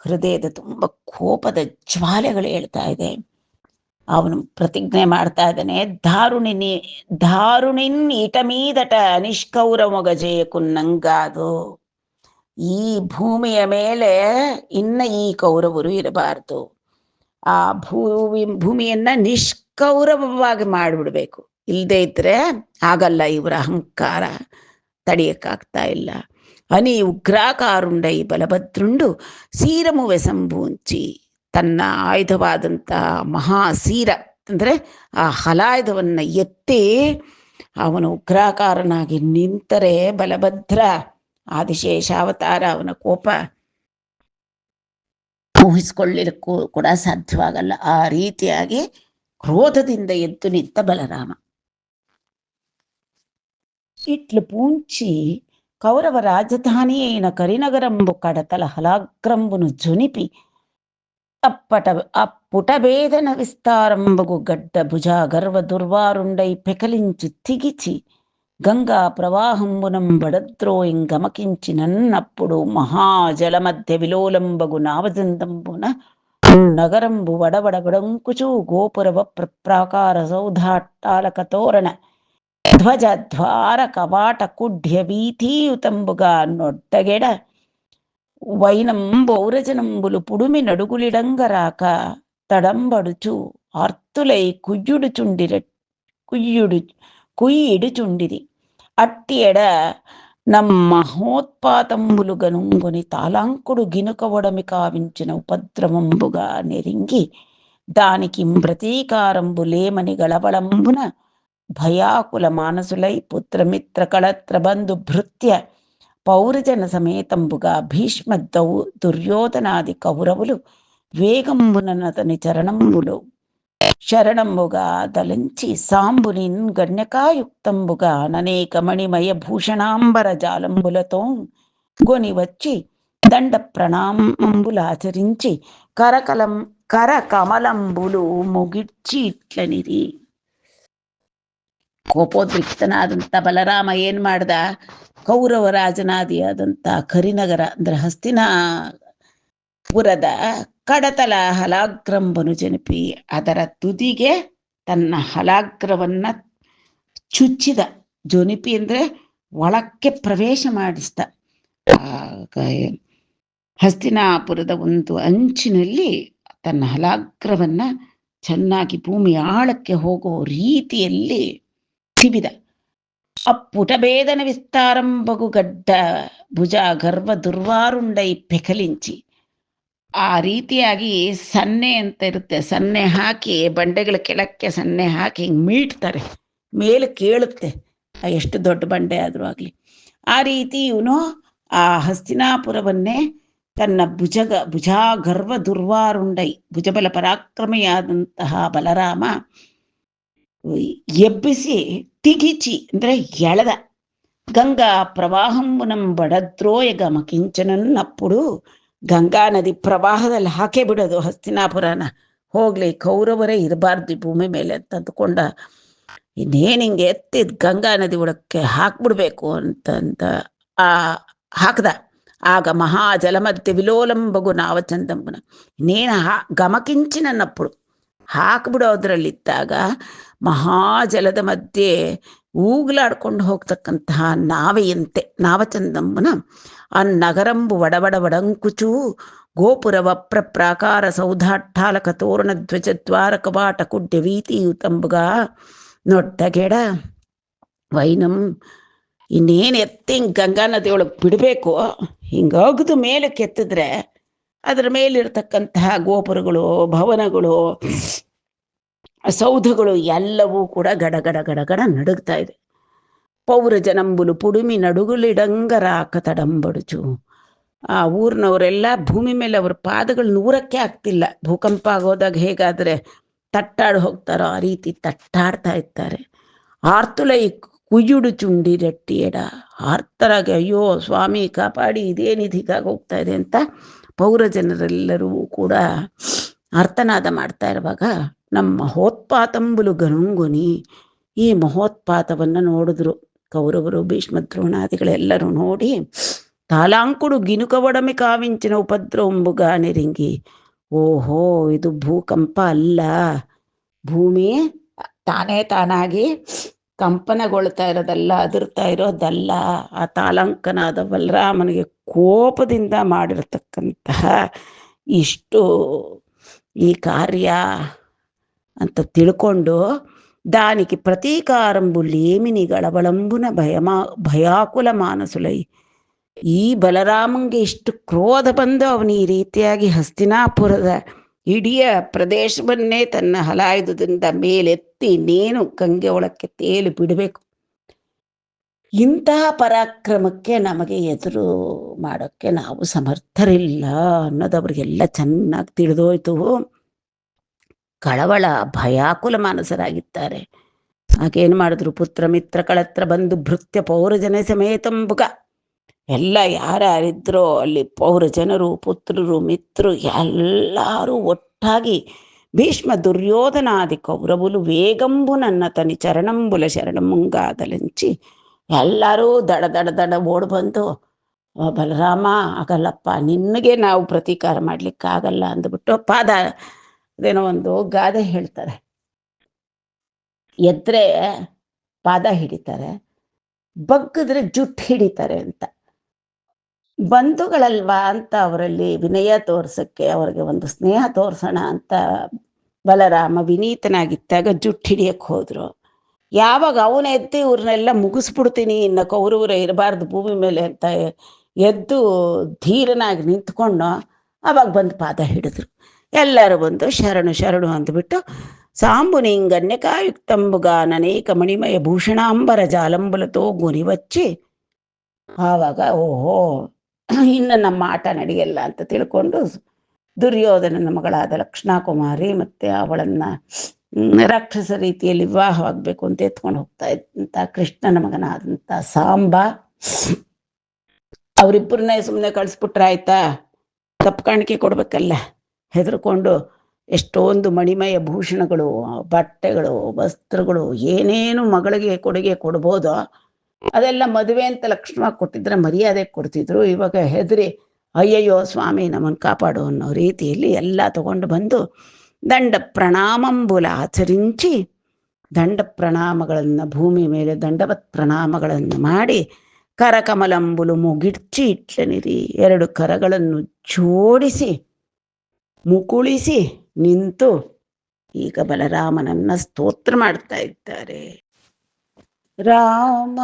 S1: ಹೃದಯದ ತುಂಬ ಕೋಪದ ಜ್ವಾಲೆಗಳು ಹೇಳ್ತಾ ಇದೆ. ಅವನು ಪ್ರತಿಜ್ಞೆ ಮಾಡ್ತಾ ಇದ್ದಾನೆ, ದಾರುಣಿನ್ ಇಟಮೀದಟ ನಿಷ್ಕೌರಮೊಗ ಜಯಕುನ್ನಂಗಾದು. ಈ ಭೂಮಿಯ ಮೇಲೆ ಇನ್ನ ಈ ಕೌರವರು ಇರಬಾರದು. ಆ ಭೂಮಿಯನ್ನ ನಿಷ್ಕೌರವವಾಗಿ ಮಾಡಿಬಿಡ್ಬೇಕು. ಇಲ್ಲದೆ ಇದ್ರೆ ಆಗಲ್ಲ, ಇವರ ಅಹಂಕಾರ ತಡೆಯಕ್ಕಾಗ್ತಾ ಇಲ್ಲ. ಅನಿ ಉಗ್ರಾಕಾರುಂಡ ಈ ಬಲಭದ್ರುಂಡು ಸೀರಮುವೆ ಸಂಭೂಂಚಿ, ತನ್ನ ಆಯುಧವಾದಂಥ ಮಹಾಸೀರ ಅಂದರೆ ಆ ಹಲಾಯುಧವನ್ನು ಎತ್ತಿ ಅವನು ಉಗ್ರಾಕಾರನಾಗಿ ನಿಂತರೆ ಬಲಭದ್ರ ಆದಿಶೇಷಾವತಾರ ಅವನ ಕೋಪ ಊಹಿಸ್ಕೊಳ್ಳಿಕ್ಕೂ ಕೂಡ ಸಾಧ್ಯವಾಗಲ್ಲ. ಆ ರೀತಿಯಾಗಿ ಕ್ರೋಧದಿಂದ ಎದ್ದು ನಿಂತ ಬಲರಾಮ. ಇಟ್ಲು ಪೂಂಚಿ ಕೌರವ ರಾಜಧಾನಿಯೈನ ಕರಿನಗರಂಬು ಕಡತಲ ಹಲಾಗ್ರಂಬುನು ಜುನಿಪಿ ಅಪ್ಪುಟಭೇದನ ವಿಸ್ತಾರಂಬಗು ಗಡ್ಡ ಭುಜ ಗರ್ವ ದುರ್ವಾರುಂಡೈ ಪೆಕಲಿಂಚು ತಿಗಿಚಿ ಗಂಗಾ ಪ್ರವಾಹಂಬುನಂ ಬಡದ್ರೋಯಿಂಗಮಕಿಂಚಿ ನನ್ನప్పుడు ಮಹಾಜಲ ಮಧ್ಯ ವಿಲೋಲಂಬಗು ನಾವಜಂದಂಬುನ ನಗರಂಬು ವಡವಡಬಡಂಕುಚು ಗೋಪುರವ ಪ್ರಾಕಾರ ಸೌಧಾಟ್ಟಾಲಕ ತೋರಣ ಧ್ವಜ ದ್ವಾರ ಕವಾಟ ಕುಢ್ಯ ವೀಥೀಯುತಂಬುಗ ನೊಡ್ಡಗೆಡ వైనంబౌరజనంబులు పుడుమి నడుగులిడంగరాక తడంబడుచు ఆర్తులై కుయ్యిడుచుండిరి అట్టి ఎడ మహోత్పాతంబులు గనుంగొని తాలాంకుడు గినుకవడమి కావించిన ఉపద్రవంబుగా నెరింగి దానికి ప్రతీకారంబు లేమని గళబళంబున భయాకుల మానసులై పుత్రమిత్ర కళత్ర బంధు భృత్య పౌరజన సమేతంబుగా భీష్మ దుర్యోధనాది కౌరవులు వేగంబునతని శరణంబుగా దలంచి సాంబునిన్ గణ్యకాయుక్తంబుగా ననేక మణిమయ భూషణాంబర జాలంబులతో గొని వచ్చి దండ ప్రణామంబులాచరించి కరకమలంబులు ಮುಗಿಡ್ಚಿ ಇಟ್ಲನಿರಿ. ಕೋಪೋದ್ರಿಕ್ತನಾದಂಥ ಬಲರಾಮ ಏನ್ ಮಾಡ್ದ, ಕೌರವ ರಾಜನಾದಿಯಾದಂಥ ಕರಿನಗರ ಅಂದ್ರೆ ಹಸ್ತಿನಾಪುರದ ಕಡತಲ ಹಲಾಗ್ರಂಬನು ಜನಿಪಿ ಅದರ ತುದಿಗೆ ತನ್ನ ಹಲಾಗ್ರವನ್ನ ಚುಚ್ಚಿದ. ಜೊನಿಪಿ ಅಂದ್ರೆ ಒಳಕ್ಕೆ ಪ್ರವೇಶ ಮಾಡಿಸ್ದ. ಹಸ್ತಿನಾಪುರದ ಒಂದು ಅಂಚಿನಲ್ಲಿ ತನ್ನ ಹಲಾಗ್ರವನ್ನ ಚೆನ್ನಾಗಿ ಭೂಮಿ ಆಳಕ್ಕೆ ಹೋಗೋ ರೀತಿಯಲ್ಲಿ ತಿವಿದ. ಅಪ್ಪುಟಭೇದನ ವಿಸ್ತಾರಂಬಗು ಗಡ್ಡ ಭುಜ ಗರ್ವ ದುರ್ವಾರುಂಡೈ ಪೆಕಲಿಂಚಿ. ಆ ರೀತಿಯಾಗಿ ಸನ್ನೆ ಅಂತ ಇರುತ್ತೆ, ಸನ್ನೆ ಹಾಕಿ ಬಂಡೆಗಳ ಕೆಳಕ್ಕೆ ಸನ್ನೆ ಹಾಕಿ ಹಿಂಗೆ ಮೀಟ್ತಾರೆ, ಮೇಲೆ ಕೇಳುತ್ತೆ ಎಷ್ಟು ದೊಡ್ಡ ಬಂಡೆ ಆದರೂ ಆಗಲಿ. ಆ ರೀತಿ ಇವನು ಆ ಹಸ್ತಿನಾಪುರವನ್ನೇ ತನ್ನ ಭುಜಾ ಗರ್ವ ದುರ್ವಾರುಂಡೈ ಭುಜಬಲ ಪರಾಕ್ರಮಿಯಾದಂತಹ ಬಲರಾಮ ಎಬ್ಬಿಸಿ ತಿಗಿಚಿ ಅಂದ್ರೆ ಎಳೆದ. ಗಂಗಾ ಪ್ರವಾಹಂಬುನಂ ಬಡದ್ರೋಯಗ ಮಕಿಂಚನನ್ನప్పుడు ಗಂಗಾ ನದಿ ಪ್ರವಾಹದಲ್ಲಿ ಹಾಕೇ ಬಿಡೋದು ಹಸ್ತಿನಾಪುರನ. ಹೋಗ್ಲಿ, ಕೌರವರೇ ಇರಬಾರ್ದು ಈ ಭೂಮಿ ಮೇಲೆ ಅಂತ ಅಂದ್ಕೊಂಡ. ಇನ್ನೇನು ಹಿಂಗೆ ಎತ್ತಿದ್ ಗಂಗಾ ನದಿ ಒಳಕ್ಕೆ ಹಾಕ್ಬಿಡ್ಬೇಕು ಅಂತ ಹಾಕ್ದ. ಆಗ ಮಹಾಜಲಮಧ್ಯೆ ವಿಲೋಲಂಬಗು ನಾವಚಂದಂಬನ ಇನ್ನೇನು ಗಮಕಿಂಚಿನನ್ನప్పుడు ಹಾಕ್ಬಿಡೋದ್ರಲ್ಲಿದ್ದಾಗ ಮಹಾಜಲದ ಮಧ್ಯೆ ಊಗ್ಲಾಡ್ಕೊಂಡು ಹೋಗ್ತಕ್ಕಂತಹ ನಾವೆಯಂತೆ ನಾವಚಂದಂಬನ ಆ ನಗರಂಬು ವಡವಡಂಕುಚು ಗೋಪುರ ವಪ್ರ ಪ್ರಾಕಾರ ಸೌಧಾಟ್ಟಾಲಕ ತೋರಣ ಧ್ವಜ ದ್ವಾರ ಕವಾಟ ಕುಡ್ಯ ವೀತಿಯುತಂಬುಗ ನೊಡ್ಡಗೆಡ ವೈನಂ. ಇನ್ನೇನು ಎತ್ತಿ ಹಿಂಗೆ ಗಂಗಾ ನದಿಯೊಳಗೆ ಬಿಡಬೇಕು, ಹಿಂಗಗ್ದು ಮೇಲಕ್ಕೆ ಎತ್ತಿದ್ರೆ ಅದರ ಮೇಲಿರ್ತಕ್ಕಂತಹ ಗೋಪುರಗಳು, ಭವನಗಳು, ಸೌಧಗಳು ಎಲ್ಲವೂ ಕೂಡ ಗಡಗಡ ಗಡಗಡ ನಡುಗ್ತಾ ಇದೆ. ಪೌರಜನಂಬುಲು ಪುಡುಮಿ ನಡುಗುಲಿಡಂಗರಾಕ ತಡಂಬಡುಚು. ಆ ಊರಿನವರೆಲ್ಲ ಭೂಮಿ ಮೇಲೆ ಅವ್ರ ಪಾದಗಳು ನೂರಕ್ಕೆ ಆಗ್ತಿಲ್ಲ. ಭೂಕಂಪ ಆಗೋದಾಗ ಹೇಗಾದ್ರೆ ತಟ್ಟಾಡಿ ಹೋಗ್ತಾರೋ ಆ ರೀತಿ ತಟ್ಟಾಡ್ತಾ ಇರ್ತಾರೆ. ಆರ್ತುಲೈ ಕುಯ್ಯುಡು ಚುಂಡಿ ರಟ್ಟಿಯಡ, ಆರ್ತರಾಗಿ ಅಯ್ಯೋ ಸ್ವಾಮಿ ಕಾಪಾಡಿ ಇದೇನಿದು ಹೀಗಾಗಿ ಹೋಗ್ತಾ ಇದೆ ಅಂತ ಪೌರ ಜನರೆಲ್ಲರೂ ಕೂಡ ಆರ್ತನಾದ ಮಾಡ್ತಾ ಇರುವಾಗ ನಮ್ಮ ಮಹೋತ್ಪಾತಂಬುಲು ಗನುಂಗುನಿ, ಈ ಮಹೋತ್ಪಾತವನ್ನು ನೋಡಿದ್ರು ಕೌರವರು ಭೀಷ್ಮ ದ್ರೋಣಾದಿಗಳೆಲ್ಲರೂ ನೋಡಿ ತಾಲಾಂಕುಡು ಗಿನುಕ ಒಡಮೆ ಕಾವಿಂಚಿನ ಉಪದ್ರವಂಬುಗ ನೆರಿಂಗಿ, ಓಹೋ ಇದು ಭೂಕಂಪ ಅಲ್ಲ, ಭೂಮಿ ತಾನೇ ತಾನಾಗಿ ಕಂಪನಗೊಳ್ತಾ ಇರೋದಲ್ಲ, ಅದರ್ತಾ ಇರೋದಲ್ಲ, ಆ ತಾಲಂಕನಾದ ಬಲರಾಮನಿಗೆ ಕೋಪದಿಂದ ಮಾಡಿರ್ತಕ್ಕಂತಹ ಇಷ್ಟು ಈ ಕಾರ್ಯ ಅಂತ ತಿಳ್ಕೊಂಡು దానికి ప్రతీకారంబులేమిని గళబళంబున ಭಯಾಕುಲ ಮಾನಸುಲೈ. ಈ ಬಲರಾಮಂಗೆ ಇಷ್ಟು ಕ್ರೋಧ ಬಂದು ಅವನು ಈ ರೀತಿಯಾಗಿ ಹಸ್ತಿನಾಪುರದ ಇಡೀ ಪ್ರದೇಶವನ್ನೇ ತನ್ನ ಹಲಾಯುಧದಿಂದ ಮೇಲೆತ್ತಿ ನೇನು ಗಂಗೆ ಒಳಕ್ಕೆ ತೇಲಿ ಬಿಡಬೇಕು. ಇಂತಹ ಪರಾಕ್ರಮಕ್ಕೆ ನಮಗೆ ಎದುರು ಮಾಡೋಕ್ಕೆ ನಾವು ಸಮರ್ಥರಿಲ್ಲ ಅನ್ನೋದು ಅವ್ರಿಗೆಲ್ಲ ಚೆನ್ನಾಗಿ ತಿಳಿದೋಯ್ತು. ಕಳವಳ ಭಯಾಕುಲ ಮಾನಸರಾಗಿದ್ದಾರೆ. ಹಾಗೇನು ಮಾಡಿದ್ರು, ಪುತ್ರ ಮಿತ್ರ ಕಳತ್ರ ಬಂದು ಭೃತ್ಯ ಪೌರಜನ ಸಮೇತಂಬುಗ, ಎಲ್ಲ ಯಾರ್ಯಾರಿದ್ರೋ ಅಲ್ಲಿ ಪೌರಜನರು ಪುತ್ರರು ಮಿತ್ರರು ಎಲ್ಲರೂ ಒಟ್ಟಾಗಿ ಭೀಷ್ಮ ದುರ್ಯೋಧನಾದಿ ಕೌರವುಲು ವೇಗಂಬು ನನ್ನ ತನಿ ಚರಣಂಬುಲ ಶರಣಮುಂಗಾದಲೆಂಚಿ ಎಲ್ಲರೂ ದಡ ದಡ ದಡ ಓಡ್ ಬಂದು, ಬಲರಾಮ ಆಗಲ್ಲಪ್ಪ, ನಿನಗೆ ನಾವು ಪ್ರತೀಕಾರ ಮಾಡ್ಲಿಕ್ಕಾಗಲ್ಲ ಅಂದ್ಬಿಟ್ಟು ಪಾದ ಅದೇನೋ ಒಂದು ಗಾದೆ ಹೇಳ್ತಾರೆ, ಎದ್ರೆ ಪಾದ ಹಿಡಿತಾರೆ, ಬಗ್ಗಿದ್ರೆ ಜುಟ್ಟು ಹಿಡಿತಾರೆ ಅಂತ. ಬಂಧುಗಳಲ್ವಾ ಅಂತ ಅವರಲ್ಲಿ ವಿನಯ ತೋರ್ಸಕ್ಕೆ, ಅವ್ರಿಗೆ ಒಂದು ಸ್ನೇಹ ತೋರ್ಸೋಣ ಅಂತ ಬಲರಾಮ ವಿನೀತನಾಗಿದ್ದಾಗ ಜುಟ್ಟು ಹಿಡಿಯಕ್ಕೆ ಹೋದ್ರು. ಯಾವಾಗ ಅವನ ಎದ್ದು ಇವ್ರನ್ನೆಲ್ಲ ಮುಗಿಸ್ಬಿಡ್ತೀನಿ, ಇನ್ನು ಕೌರವರ ಇರಬಾರ್ದು ಭೂಮಿ ಮೇಲೆ ಅಂತ ಎದ್ದು ಧೀರನಾಗಿ ನಿಂತ್ಕೊಂಡು ಅವಾಗ ಬಂದು ಪಾದ ಹಿಡಿದ್ರು. ಎಲ್ಲರೂ ಬಂದು ಶರಣು ಶರಣು ಅಂದ್ಬಿಟ್ಟು ಸಾಂಬುನಿಂಗನ್ಯಕಾಯುಕ್ತಂಬುಗ ನನೇಕ ಮಣಿಮಯ ಭೂಷಣಾಂಬರ ಜಾಲಂಬಲತೋ ಗುರಿವಚ್ಚಿ, ಆವಾಗ ಓಹೋ ಇನ್ನು ನಮ್ಮ ಆಟ ನಡೆಯಲ್ಲ ಅಂತ ತಿಳ್ಕೊಂಡು ದುರ್ಯೋಧನನ ಮಗಳಾದ ಲಕ್ಷ್ಮಣಕುಮಾರಿ ಮತ್ತೆ ಅವಳನ್ನು ರಾಕ್ಷಸ ರೀತಿಯಲ್ಲಿ ವಿವಾಹವಾಗಬೇಕು ಅಂತ ಎತ್ಕೊಂಡು ಹೋಗ್ತಾ ಇದ್ದಂಥ ಕೃಷ್ಣನ ಮಗನಾದಂಥ ಸಾಂಬ, ಅವರಿಬ್ಬರನ್ನೇ ಸುಮ್ಮನೆ ಕಳಿಸ್ಬಿಟ್ರೆ ಆಯ್ತಾ, ತಪ್ಪು ಕಾಣಿಕೆ ಕೊಡ್ಬೇಕಲ್ಲ, ಹೆದರ್ಕೊಂಡು ಎಷ್ಟೊಂದು ಮಣಿಮಯ ಭೂಷಣಗಳು, ಬಟ್ಟೆಗಳು, ವಸ್ತ್ರಗಳು, ಏನೇನು ಮಗಳಿಗೆ ಕೊಡುಗೆ ಕೊಡ್ಬೋದೋ ಅದೆಲ್ಲ ಮದುವೆ ಅಂತ ಲಕ್ಷ್ಮ ಕೊಟ್ಟಿದ್ರೆ ಮರ್ಯಾದೆ ಕೊಡ್ತಿದ್ರು. ಇವಾಗ ಹೆದರಿ ಅಯ್ಯಯ್ಯೋ ಸ್ವಾಮಿ ನಮ್ಮನ್ನು ಕಾಪಾಡು ಅನ್ನೋ ರೀತಿಯಲ್ಲಿ ಎಲ್ಲ ತಗೊಂಡು ಬಂದು ದಂಡ ಪ್ರಣಾಮಂಬುಲ ಆಚరించి, ದಂಡ ಪ್ರಣಾಮಗಳನ್ನು ಭೂಮಿ ಮೇಲೆ ದಂಡವತ್ ಪ್ರಣಾಮಗಳನ್ನು ಮಾಡಿ, ಕರಕಮಲಂಬುಲು ಮುಗಿಡ್ಚಿ ಇಟ್ಲನಿರಿ, ಎರಡು ಕರಗಳನ್ನು ಜೋಡಿಸಿ ಮುಕುಳಿಸಿ ನಿಂತು ಈಗ ಬಲರಾಮನನ್ನ ಸ್ತೋತ್ರ ಮಾಡ್ತಾ ಇದ್ದಾರೆ. ರಾಮ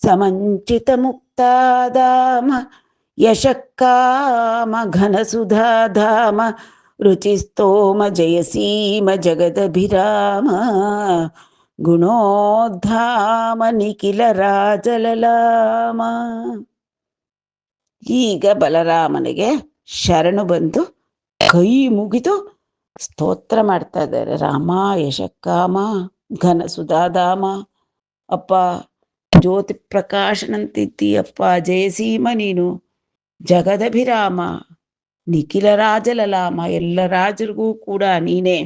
S1: ಸಮಂಚಿತ ಮುಕ್ತಾಧಾಮ ಯಶಕ್ಕಾಮ ಘನಸುಧಾಧಾಮ ರುಚಿಸ್ತೋಮ ಜಯಸೀಮ ಜಗದಭಿರಾಮ ಗುಣೋದ್ಧಾಮ ನಿಖಿಲ ರಾಜಲಲಾಮ. ಈಗ ಬಲರಾಮನಿಗೆ ಶರಣು ಬಂದು ಕೈ ಮುಗಿದು ಸ್ತೋತ್ರ ಮಾಡ್ತಾ ಇದ್ದಾರೆ. ರಾಮ ಯಶಕ್ಕಾಮ ಘನ ಸುಧಾಧಾಮ, ಅಪ್ಪ ಜ್ಯೋತಿ ಪ್ರಕಾಶನಂತಿದ್ದೀಯಪ್ಪ, ಜಯಸೀಮ ನೀನು, ಜಗದಭಿರಾಮ, ನಿಖಿಲ ರಾಜಲಲಾಮ, ಎಲ್ಲ ರಾಜರಿಗೂ ಕೂಡ ನೀನೇ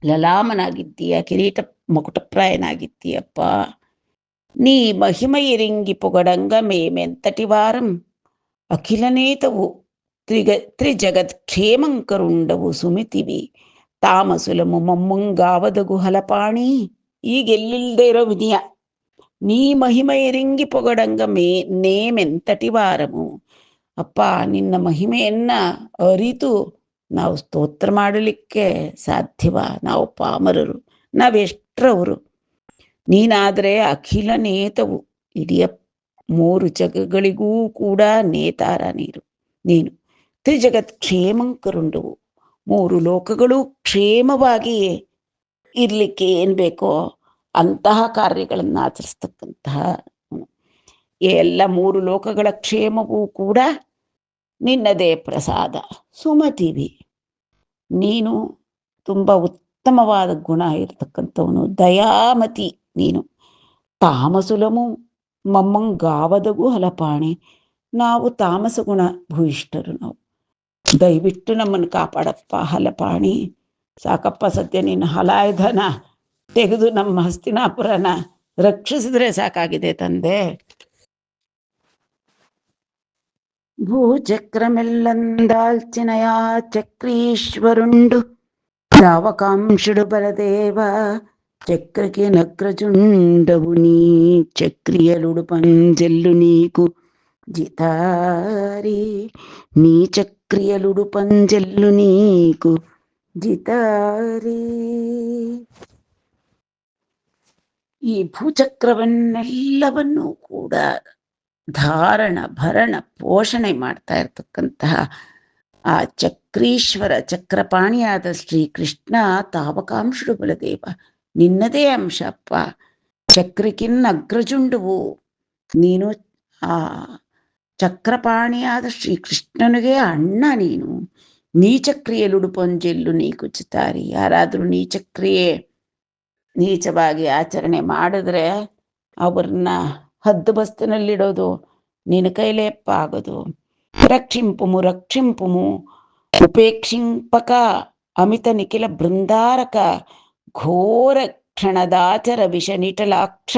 S1: ಲಲಾಮನಾಗಿದ್ದೀಯ, ಕಿರೀಟ ಮಕುಟಪ್ರಾಯನಾಗಿದ್ದೀಯಪ್ಪ. ನೀ ಮಹಿಮಯಿರಿಂಗಿ ಪೊಗಡಂಗ ಮೇಮೆಂತಟಿ ವಾರಂ ಅಖಿಲನೇತವು ತ್ರಿಜಗತ್ ಕ್ಷೇಮಂಕರುಂಡವು ಸುಮಿತಿವಿ ತಾಮಸುಲಮು ಮಮ್ಮಂಗಾವದಗು ಹಲಪಾಣಿ. ಈಗೆಲ್ಲಿಲ್ಲದೆ ಇರೋ ವಿನಯ, ನೀ ಮಹಿಮೆಯರಿಂಗಿ ಪೊಗಡಂಗ ನೇಮೆಂತಟಿ ವಾರಮು, ಅಪ್ಪ ನಿನ್ನ ಮಹಿಮೆಯನ್ನ ಅರಿತು ನಾವು ಸ್ತೋತ್ರ ಮಾಡಲಿಕ್ಕೆ ಸಾಧ್ಯವ? ನಾವು ಪಾಮರರು, ನಾವೆಷ್ಟರವರು. ನೀನಾದರೆ ಅಖಿಲ ನೇತವು, ಇಡೀ ಮೂರು ಜಗಗಳಿಗೂ ಕೂಡ ನೇತಾರ ನೀನು. ತ್ರಿಜಗತ್ ಕ್ಷೇಮಂಕರುಂಡವು, ಮೂರು ಲೋಕಗಳು ಕ್ಷೇಮವಾಗಿ ಇರ್ಲಿಕ್ಕೆ ಏನ್ ಬೇಕೋ ಅಂತಹ ಕಾರ್ಯಗಳನ್ನು ಆಚರಿಸ್ತಕ್ಕಂತಹ ಎಲ್ಲ ಮೂರು ಲೋಕಗಳ ಕ್ಷೇಮವೂ ಕೂಡ ನಿನ್ನದೇ ಪ್ರಸಾದ. ಸುಮತಿವಿ, ನೀನು ತುಂಬ ಉತ್ತಮವಾದ ಗುಣ ಇರತಕ್ಕಂಥವನು. ದಯಾಮತಿ ನೀನು. ತಾಮಸುಲಮು ಮಮ್ಮಂಗಾವದಗೂ ಹಲಪಾಣೆ. ನಾವು ತಾಮಸ ಗುಣ ಭೂಯಿಷ್ಠರು. ನಾವು ದಯವಿಟ್ಟು ನಮ್ಮನ್ನು ಕಾಪಾಡಪ್ಪ ಹಲಪಾಣಿ. ಸಾಕಪ್ಪ, ಸತ್ಯ ನೀನು ಹಲಾಯುಧನ ತೆಗೆದು ನಮ್ಮ ಹಸ್ತಿನಾಪುರನ ರಕ್ಷಿಸಿದ್ರೆ ಸಾಕಾಗಿದೆ ತಂದೆ. ಭೂಚಕ್ರಮೆಲ್ಲಂದಾಲ್ಚಿನಯಾ ಚಕ್ರೀಶ್ವರುಂಡು ಯಾವಕಾಂಶುಡು ಬಲದೇವ చక్రకి నగ్రజుండవు నీ చక్రియలుడు పంజెల్లు నీకు జితారి. నీ చక్రియలుడు పంజెల్లు నీకు ಜಿತಾರಿ. ಈ ಭೂಚಕ್ರವನ್ನೆಲ್ಲವನ್ನೂ ಕೂಡ ಧಾರಣ ಭರಣ ಪೋಷಣೆ ಮಾಡ್ತಾ ಇರ್ತಕ್ಕಂತಹ ಆ ಚಕ್ರೀಶ್ವರ ಚಕ್ರಪಾಣಿಯಾದ ಶ್ರೀಕೃಷ್ಣ ತಾವಕಾಂಶುಡು ಬಲದೇವ, ನಿನ್ನದೇ ಅಂಶಪ್ಪ. ಚಕ್ರಕ್ಕಿನ್ನ ಅಗ್ರಜುಂಡುವು ನೀನು. ಆ ಚಕ್ರಪಾಣಿಯಾದ ಶ್ರೀಕೃಷ್ಣನಿಗೆ ಅಣ್ಣ ನೀನು. ನೀಚಕ್ರಿಯೆಲುಡು ಪೊಂಜೆಲ್ಲು ನೀಕು ಚಿತಾರಿ. ಯಾರಾದರೂ ನೀಚಕ್ರಿಯೆ ನೀಚವಾಗಿ ಆಚರಣೆ ಮಾಡಿದ್ರೆ ಅವ್ರನ್ನ ಹದ್ದು ಬಸ್ತಿನಲ್ಲಿಡೋದು ನಿನ್ನ ಕೈಲೇಪ್ಪ ಆಗೋದು. ರಕ್ಷಿಂಪುಮು ರಕ್ಷಿಂಪುಮು ಉಪೇಕ್ಷಿಂಪಕ ಅಮಿತ ನಿಖಿಲ ಬೃಂದಾರಕ ಘೋರ ಕ್ಷಣದಾಚರ ವಿಷ ನಿಟಲಾಕ್ಷ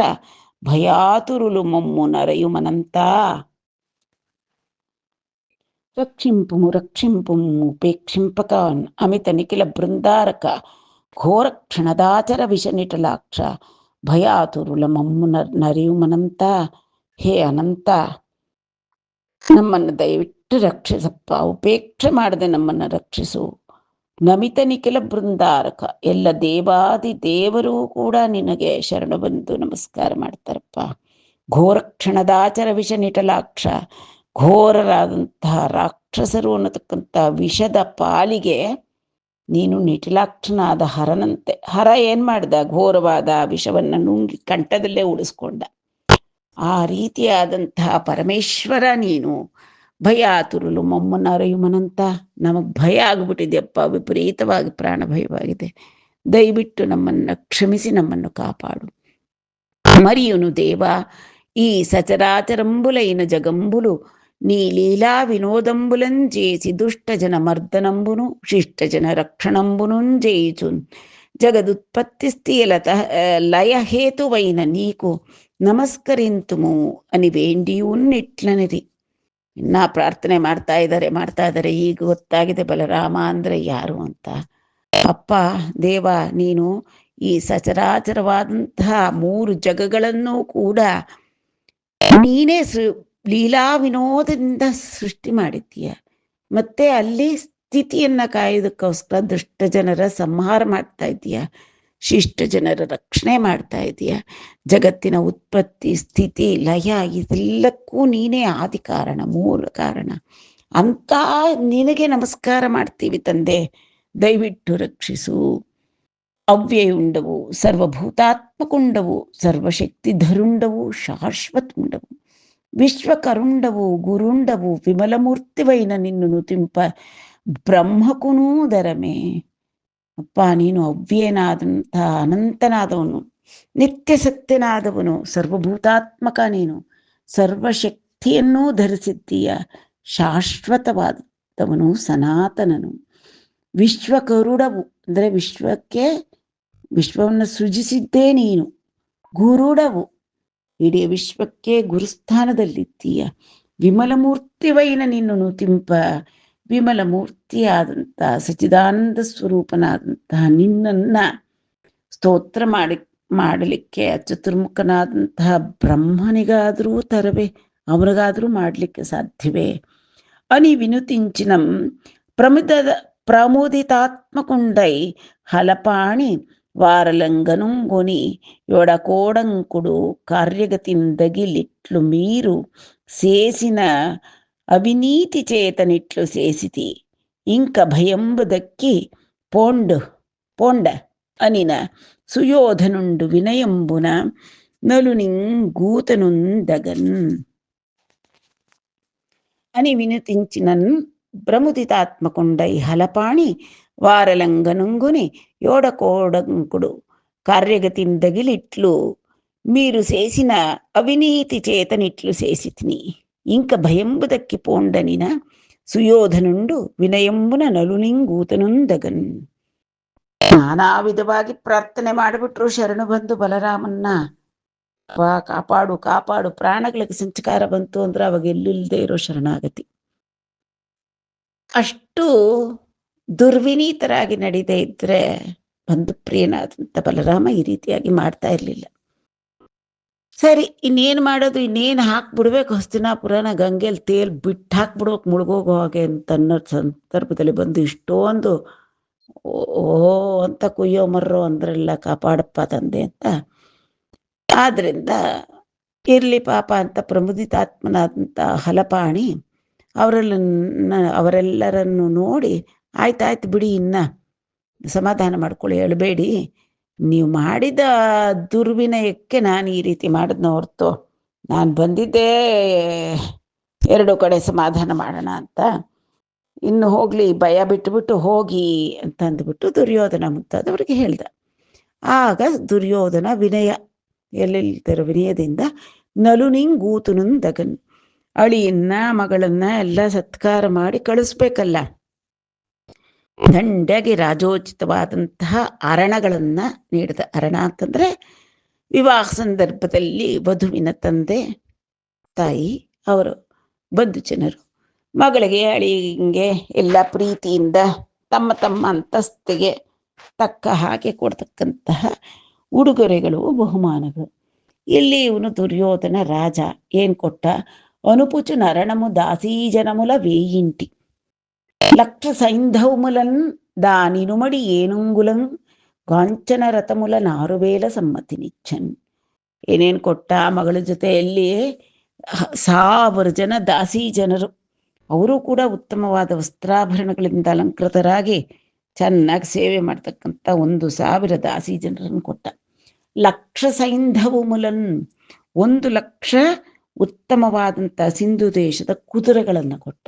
S1: ಭಯಾತುರುಲು ಮೊಮ್ಮು ನರೆಯುಮನಂತ. ರಕ್ಷಿಂಪುಮು ರಕ್ಷಿಂಪುಮು ಉಪೇಕ್ಷಿಂಪಕ ಅಮಿತ ನಿಖಿಲ ಬೃಂದಾರಕ ಘೋರ ಕ್ಷಣದಾಚರ ವಿಷ ನಿಟಲಾಕ್ಷ ಭಯಾತುರುಲ ಮೊಮ್ಮು ನರೆಯುಮನಂತ. ಹೇ ಅನಂತ, ನಮ್ಮನ್ನು ದಯವಿಟ್ಟು ರಕ್ಷಿಸಪ್ಪ. ಉಪೇಕ್ಷೆ ಮಾಡದೆ ನಮ್ಮನ್ನು ರಕ್ಷಿಸು. ನಮಿತ ನಿಖಿಲ ಬೃಂದಾರಕ, ಎಲ್ಲ ದೇವಾದಿ ದೇವರು ಕೂಡ ನಿನಗೆ ಶರಣ ಬಂದು ನಮಸ್ಕಾರ ಮಾಡ್ತಾರಪ್ಪ. ಘೋರ ಕ್ಷಣದಾಚರ ವಿಷ ನಿಟಲಾಕ್ಷ, ಘೋರರಾದಂತಹ ರಾಕ್ಷಸರು ಅನ್ನತಕ್ಕಂಥ ವಿಷದ ಪಾಲಿಗೆ ನೀನು ನಿಟಿಲಾಕ್ಷನಾದ ಹರನಂತೆ. ಹರ ಏನ್ ಮಾಡ್ದ? ಘೋರವಾದ ವಿಷವನ್ನ ನುಂಗಿ ಕಂಠದಲ್ಲೇ ಉಳಿಸ್ಕೊಂಡ. ಆ ರೀತಿಯಾದಂತಹ ಪರಮೇಶ್ವರ ನೀನು. ಭಯ ತುರುಲು ಮೊಮ್ಮನ ಅರೆಯುಮನಂತ. ನಮಗೆ ಭಯ ಆಗ್ಬಿಟ್ಟಿದೆಯಪ್ಪ, ವಿಪರೀತವಾಗಿ ಪ್ರಾಣ ಭಯವಾಗಿದೆ. ದಯವಿಟ್ಟು ನಮ್ಮನ್ನು ಕ್ಷಮಿಸಿ ನಮ್ಮನ್ನು ಕಾಪಾಡು. ಮರಿಯುನು ದೇವ ಈ ಸಚರಾಚರಂಬುಲೈನ ಜಗಂಬುಲು ನೀ ಲೀಲಾ ವಿನೋದಂಬುಲಂಜೇಸಿ ದುಷ್ಟ ಜನ ಮರ್ದನಂಬುನು ಶಿಷ್ಟ ಜನ ರಕ್ಷಣಂಬುನುಂಜೇಯಿಚುನ್ జగదుత్పత్తి స్థితిలత లయహేతువైన నీకు ನಮಸ್ಕರಿಂತುಮು అని ವೇಂಡಿಯುನ್ನಿಟ್ಲನಿರಿ. ಇನ್ನ ಪ್ರಾರ್ಥನೆ ಮಾಡ್ತಾ ಇದ್ದಾರೆ. ಈಗ ಗೊತ್ತಾಗಿದೆ ಬಲರಾಮ ಅಂದ್ರೆ ಯಾರು ಅಂತ. ಅಪ್ಪ ದೇವ, ನೀನು ಈ ಸಚರಾಚರವಾದಂತಹ 3 ಜಗಗಳನ್ನು ಕೂಡ ನೀನೇ ಲೀಲಾ ವಿನೋದದಿಂದ ಸೃಷ್ಟಿ ಮಾಡಿದ್ದೀಯ. ಮತ್ತೆ ಅಲ್ಲಿ ಸ್ಥಿತಿಯನ್ನ ಕಾಯೋದಕ್ಕೋಸ್ಕರ ದುಷ್ಟ ಜನರ ಸಂಹಾರ ಮಾಡ್ತಾ ಇದೀಯ, ಶಿಷ್ಟ ಜನರ ರಕ್ಷಣೆ ಮಾಡ್ತಾ ಇದೀಯ. ಜಗತ್ತಿನ ಉತ್ಪತ್ತಿ ಸ್ಥಿತಿ ಲಯ ಇದೆಲ್ಲಕ್ಕೂ ನೀನೇ ಆದಿ ಕಾರಣ, ಮೂಲ ಕಾರಣ ಅಂತ ನಿನಗೆ ನಮಸ್ಕಾರ ಮಾಡ್ತೀವಿ ತಂದೆ. ದಯವಿಟ್ಟು ರಕ್ಷಿಸು. ಅವ್ಯಯುಂಡವು, ಸರ್ವಭೂತಾತ್ಮಕುಂಡವು, ಸರ್ವಶಕ್ತಿ ಧರುಂಡವು, ಶಾಶ್ವತುಂಡವು, ವಿಶ್ವಕರುಂಡವು, ಗುರುಂಡವು, ವಿಮಲಮೂರ್ತಿವೈನ ನಿನ್ನು ನುತಿಂಪ ಬ್ರಹ್ಮಕುನೂ ದರಮೆ. ಅಪ್ಪ, ನೀನು ಅವ್ಯನಾದಂಥ ಅನಂತನಾದವನು, ನಿತ್ಯ ಸತ್ಯನಾದವನು, ಸರ್ವಭೂತಾತ್ಮಕ ನೀನು, ಸರ್ವಶಕ್ತಿಯನ್ನೂ ಧರಿಸಿದ್ದೀಯ, ಶಾಶ್ವತವಾದವನು, ಸನಾತನನು. ವಿಶ್ವಕರುಡವು ಅಂದರೆ ವಿಶ್ವವನ್ನು ಸೃಜಿಸಿದ್ದೇ ನೀನು. ಗುರುಡವು, ಇಡೀ ವಿಶ್ವಕ್ಕೆ ಗುರುಸ್ಥಾನದಲ್ಲಿದ್ದೀಯ. ವಿಮಲಮೂರ್ತಿವೈನ ನಿನ್ನು ನುತಿಂಪ, ವಿಮಲ ಮೂರ್ತಿಯಾದಂತಹ ಸಚಿದಾನಂದ ಸ್ವರೂಪನಾದಂತಹ ನಿನ್ನನ್ನ ಸ್ತೋತ್ರ ಮಾಡಲಿಕ್ಕೆ ಚತುರ್ಮುಖನಾದಂತಹ ಬ್ರಹ್ಮನಿಗಾದರೂ ತರವೇ, ಅವನಿಗಾದರೂ ಮಾಡಲಿಕ್ಕೆ ಸಾಧ್ಯವೇ? ಅನಿ ವಿನುತಿಂಚಿನಂ ಪ್ರಮುದಿತಾತ್ಮಕುಂಡೈ ಹಲಪಾಣಿ వారలంగనుంగొని యొడకోడంకుడు కార్యగతిందగిలిట్లు మీరు చేసిన అవినీతి చేతనిట్లు చేసితి. ఇంక భయంబు దక్కి పోండ అనిన సుయోధనుండు వినయంబున నలునింగూతనుందగన్. అని భ్రముదితాత్మకుండై హలపాణి వారలంగనుంగుని యోడకోడంకుడు కార్యగతిందగిలిట్లు మీరు చేసిన అవినీతి చేతనిట్లు చేసితిని ఇంక భయంబు దక్కి పోండనిన ಸುಯೋಧನುಂಡು ವಿನಯಂಬುನ ನಲುನಿಂಗೂತನುಂದಗನ್. ನಾನಾ ವಿಧವಾಗಿ ಪ್ರಾರ್ಥನೆ ಮಾಡಿಬಿಟ್ರು ಶರಣು ಬಂದು ಬಲರಾಮನ್ನ ಕಾಪಾಡು ಕಾಪಾಡು, ಪ್ರಾಣಗಳಿಗೆ ಸಂಚಕಾರ ಬಂತು ಅಂದ್ರೆ ಅವಾಗ ಎಲ್ಲಿಲ್ಲದೆ ಇರೋ ಶರಣಾಗತಿ. ಅಷ್ಟು ದುರ್ವಿನೀತರಾಗಿ ನಡೀದೇ ಇದ್ರೆ ಬಂಧು ಪ್ರಿಯನಾದಂಥ ಬಲರಾಮ ಈ ರೀತಿಯಾಗಿ ಮಾಡ್ತಾ ಇರ್ಲಿಲ್ಲ. ಸರಿ, ಇನ್ನೇನು ಮಾಡೋದು, ಇನ್ನೇನು ಹಾಕ್ಬಿಡ್ಬೇಕು ಹಸ್ತಿನಾಪುರನ, ಗಂಗೆಯಲ್ಲಿ ತೇಲ್ ಬಿಟ್ಟು ಹಾಕ್ಬಿಡ್ಬೇಕು ಮುಳುಗೋಗೋ ಹಾಗೆ ಅಂತ ಅನ್ನೋ ಸಂದರ್ಭದಲ್ಲಿ ಬಂದು ಇಷ್ಟೊಂದು ಓ ಅಂತ ಕುಯ್ಯೋ ಮರ್ರೋ ಅಂದ್ರೆಲ್ಲ ಕಾಪಾಡಪ್ಪ ತಂದೆ ಅಂತ. ಆದ್ರಿಂದ ಇರ್ಲಿ ಪಾಪ ಅಂತ ಪ್ರಮುದಿತಾತ್ಮನಾದಂಥ ಹಲಪಾಣಿ ಅವರೆಲ್ಲರನ್ನು ನೋಡಿ ಆಯ್ತಾಯ್ತು ಬಿಡಿ, ಇನ್ನ ಸಮಾಧಾನ ಮಾಡ್ಕೊಳ್ಳಿ, ಅಳಬೇಡಿ, ನೀವು ಮಾಡಿದ ದುರ್ವಿನಯಕ್ಕೆ ನಾನು ಈ ರೀತಿ ಮಾಡಿದ್ನ ಹೊರ್ತು ನಾನು ಬಂದಿದ್ದೇ ಎರಡು ಕಡೆ ಸಮಾಧಾನ ಮಾಡೋಣ ಅಂತ. ಇನ್ನು ಹೋಗ್ಲಿ, ಭಯ ಬಿಟ್ಟುಬಿಟ್ಟು ಹೋಗಿ ಅಂತ ಅಂದ್ಬಿಟ್ಟು ದುರ್ಯೋಧನ ಮುಂತಾದವರಿಗೆ ಹೇಳ್ದ. ಆಗ ದುರ್ಯೋಧನ ವಿನಯ ಎಲ್ಲೆಲ್ಲಿದ್ದರ ವಿನಯದಿಂದ ನಲುನಿಂಗೂತುನುಂದಗನ್, ಅಳಿಯನ್ನ ಮಗಳನ್ನ ಎಲ್ಲ ಸತ್ಕಾರ ಮಾಡಿ ಕಳಿಸ್ಬೇಕಲ್ಲ, ದಂಡಗೆ ರಾಜೋಚಿತವಾದಂತಹ ಅರಣಗಳನ್ನ ನೀಡಿದ. ಅರಣ ಅಂತಂದ್ರೆ ವಿವಾಹ ಸಂದರ್ಭದಲ್ಲಿ ವಧುವಿನ ತಂದೆ ತಾಯಿ ಅವರು ಬಂಧು ಜನರು ಮಗಳಿಗೆ ಅಳಿಗೆ ಎಲ್ಲ ಪ್ರೀತಿಯಿಂದ ತಮ್ಮ ತಮ್ಮ ಅಂತಸ್ತಿಗೆ ತಕ್ಕ ಹಾಗೆ ಕೊಡ್ತಕ್ಕಂತಹ ಉಡುಗೊರೆಗಳು ಬಹುಮಾನಗಳು. ಇಲ್ಲಿ ಇವನು ದುರ್ಯೋಧನ ರಾಜ ಏನ್ ಕೊಟ್ಟ, ಅನುಪುಚು ನರಣಮು ದಾಸೀಜನముల వేయింటి లక్ష సైంధవములన్ దానినుమడి ఏనుంగులం ಗಾಂಚನ ರಥಮುಲ 6000 ಸಮ್ಮತಿನಿಚ್ಚನ್. ಏನೇನು ಕೊಟ್ಟ, ಮಗಳ ಜೊತೆಯಲ್ಲಿ 1000 ಜನ ದಾಸಿ ಜನರು, ಅವರು ಕೂಡ ಉತ್ತಮವಾದ ವಸ್ತ್ರಾಭರಣಗಳಿಂದ ಅಲಂಕೃತರಾಗಿ ಚೆನ್ನಾಗಿ ಸೇವೆ ಮಾಡ್ತಕ್ಕಂಥ 1000 ದಾಸಿ ಜನರನ್ನು ಕೊಟ್ಟ. ಲಕ್ಷ ಸೈಂಧವಮುಲನ್, 1,00,000 ಉತ್ತಮವಾದಂಥ ಸಿಂಧು ದೇಶದ ಕುದುರೆಗಳನ್ನು ಕೊಟ್ಟ.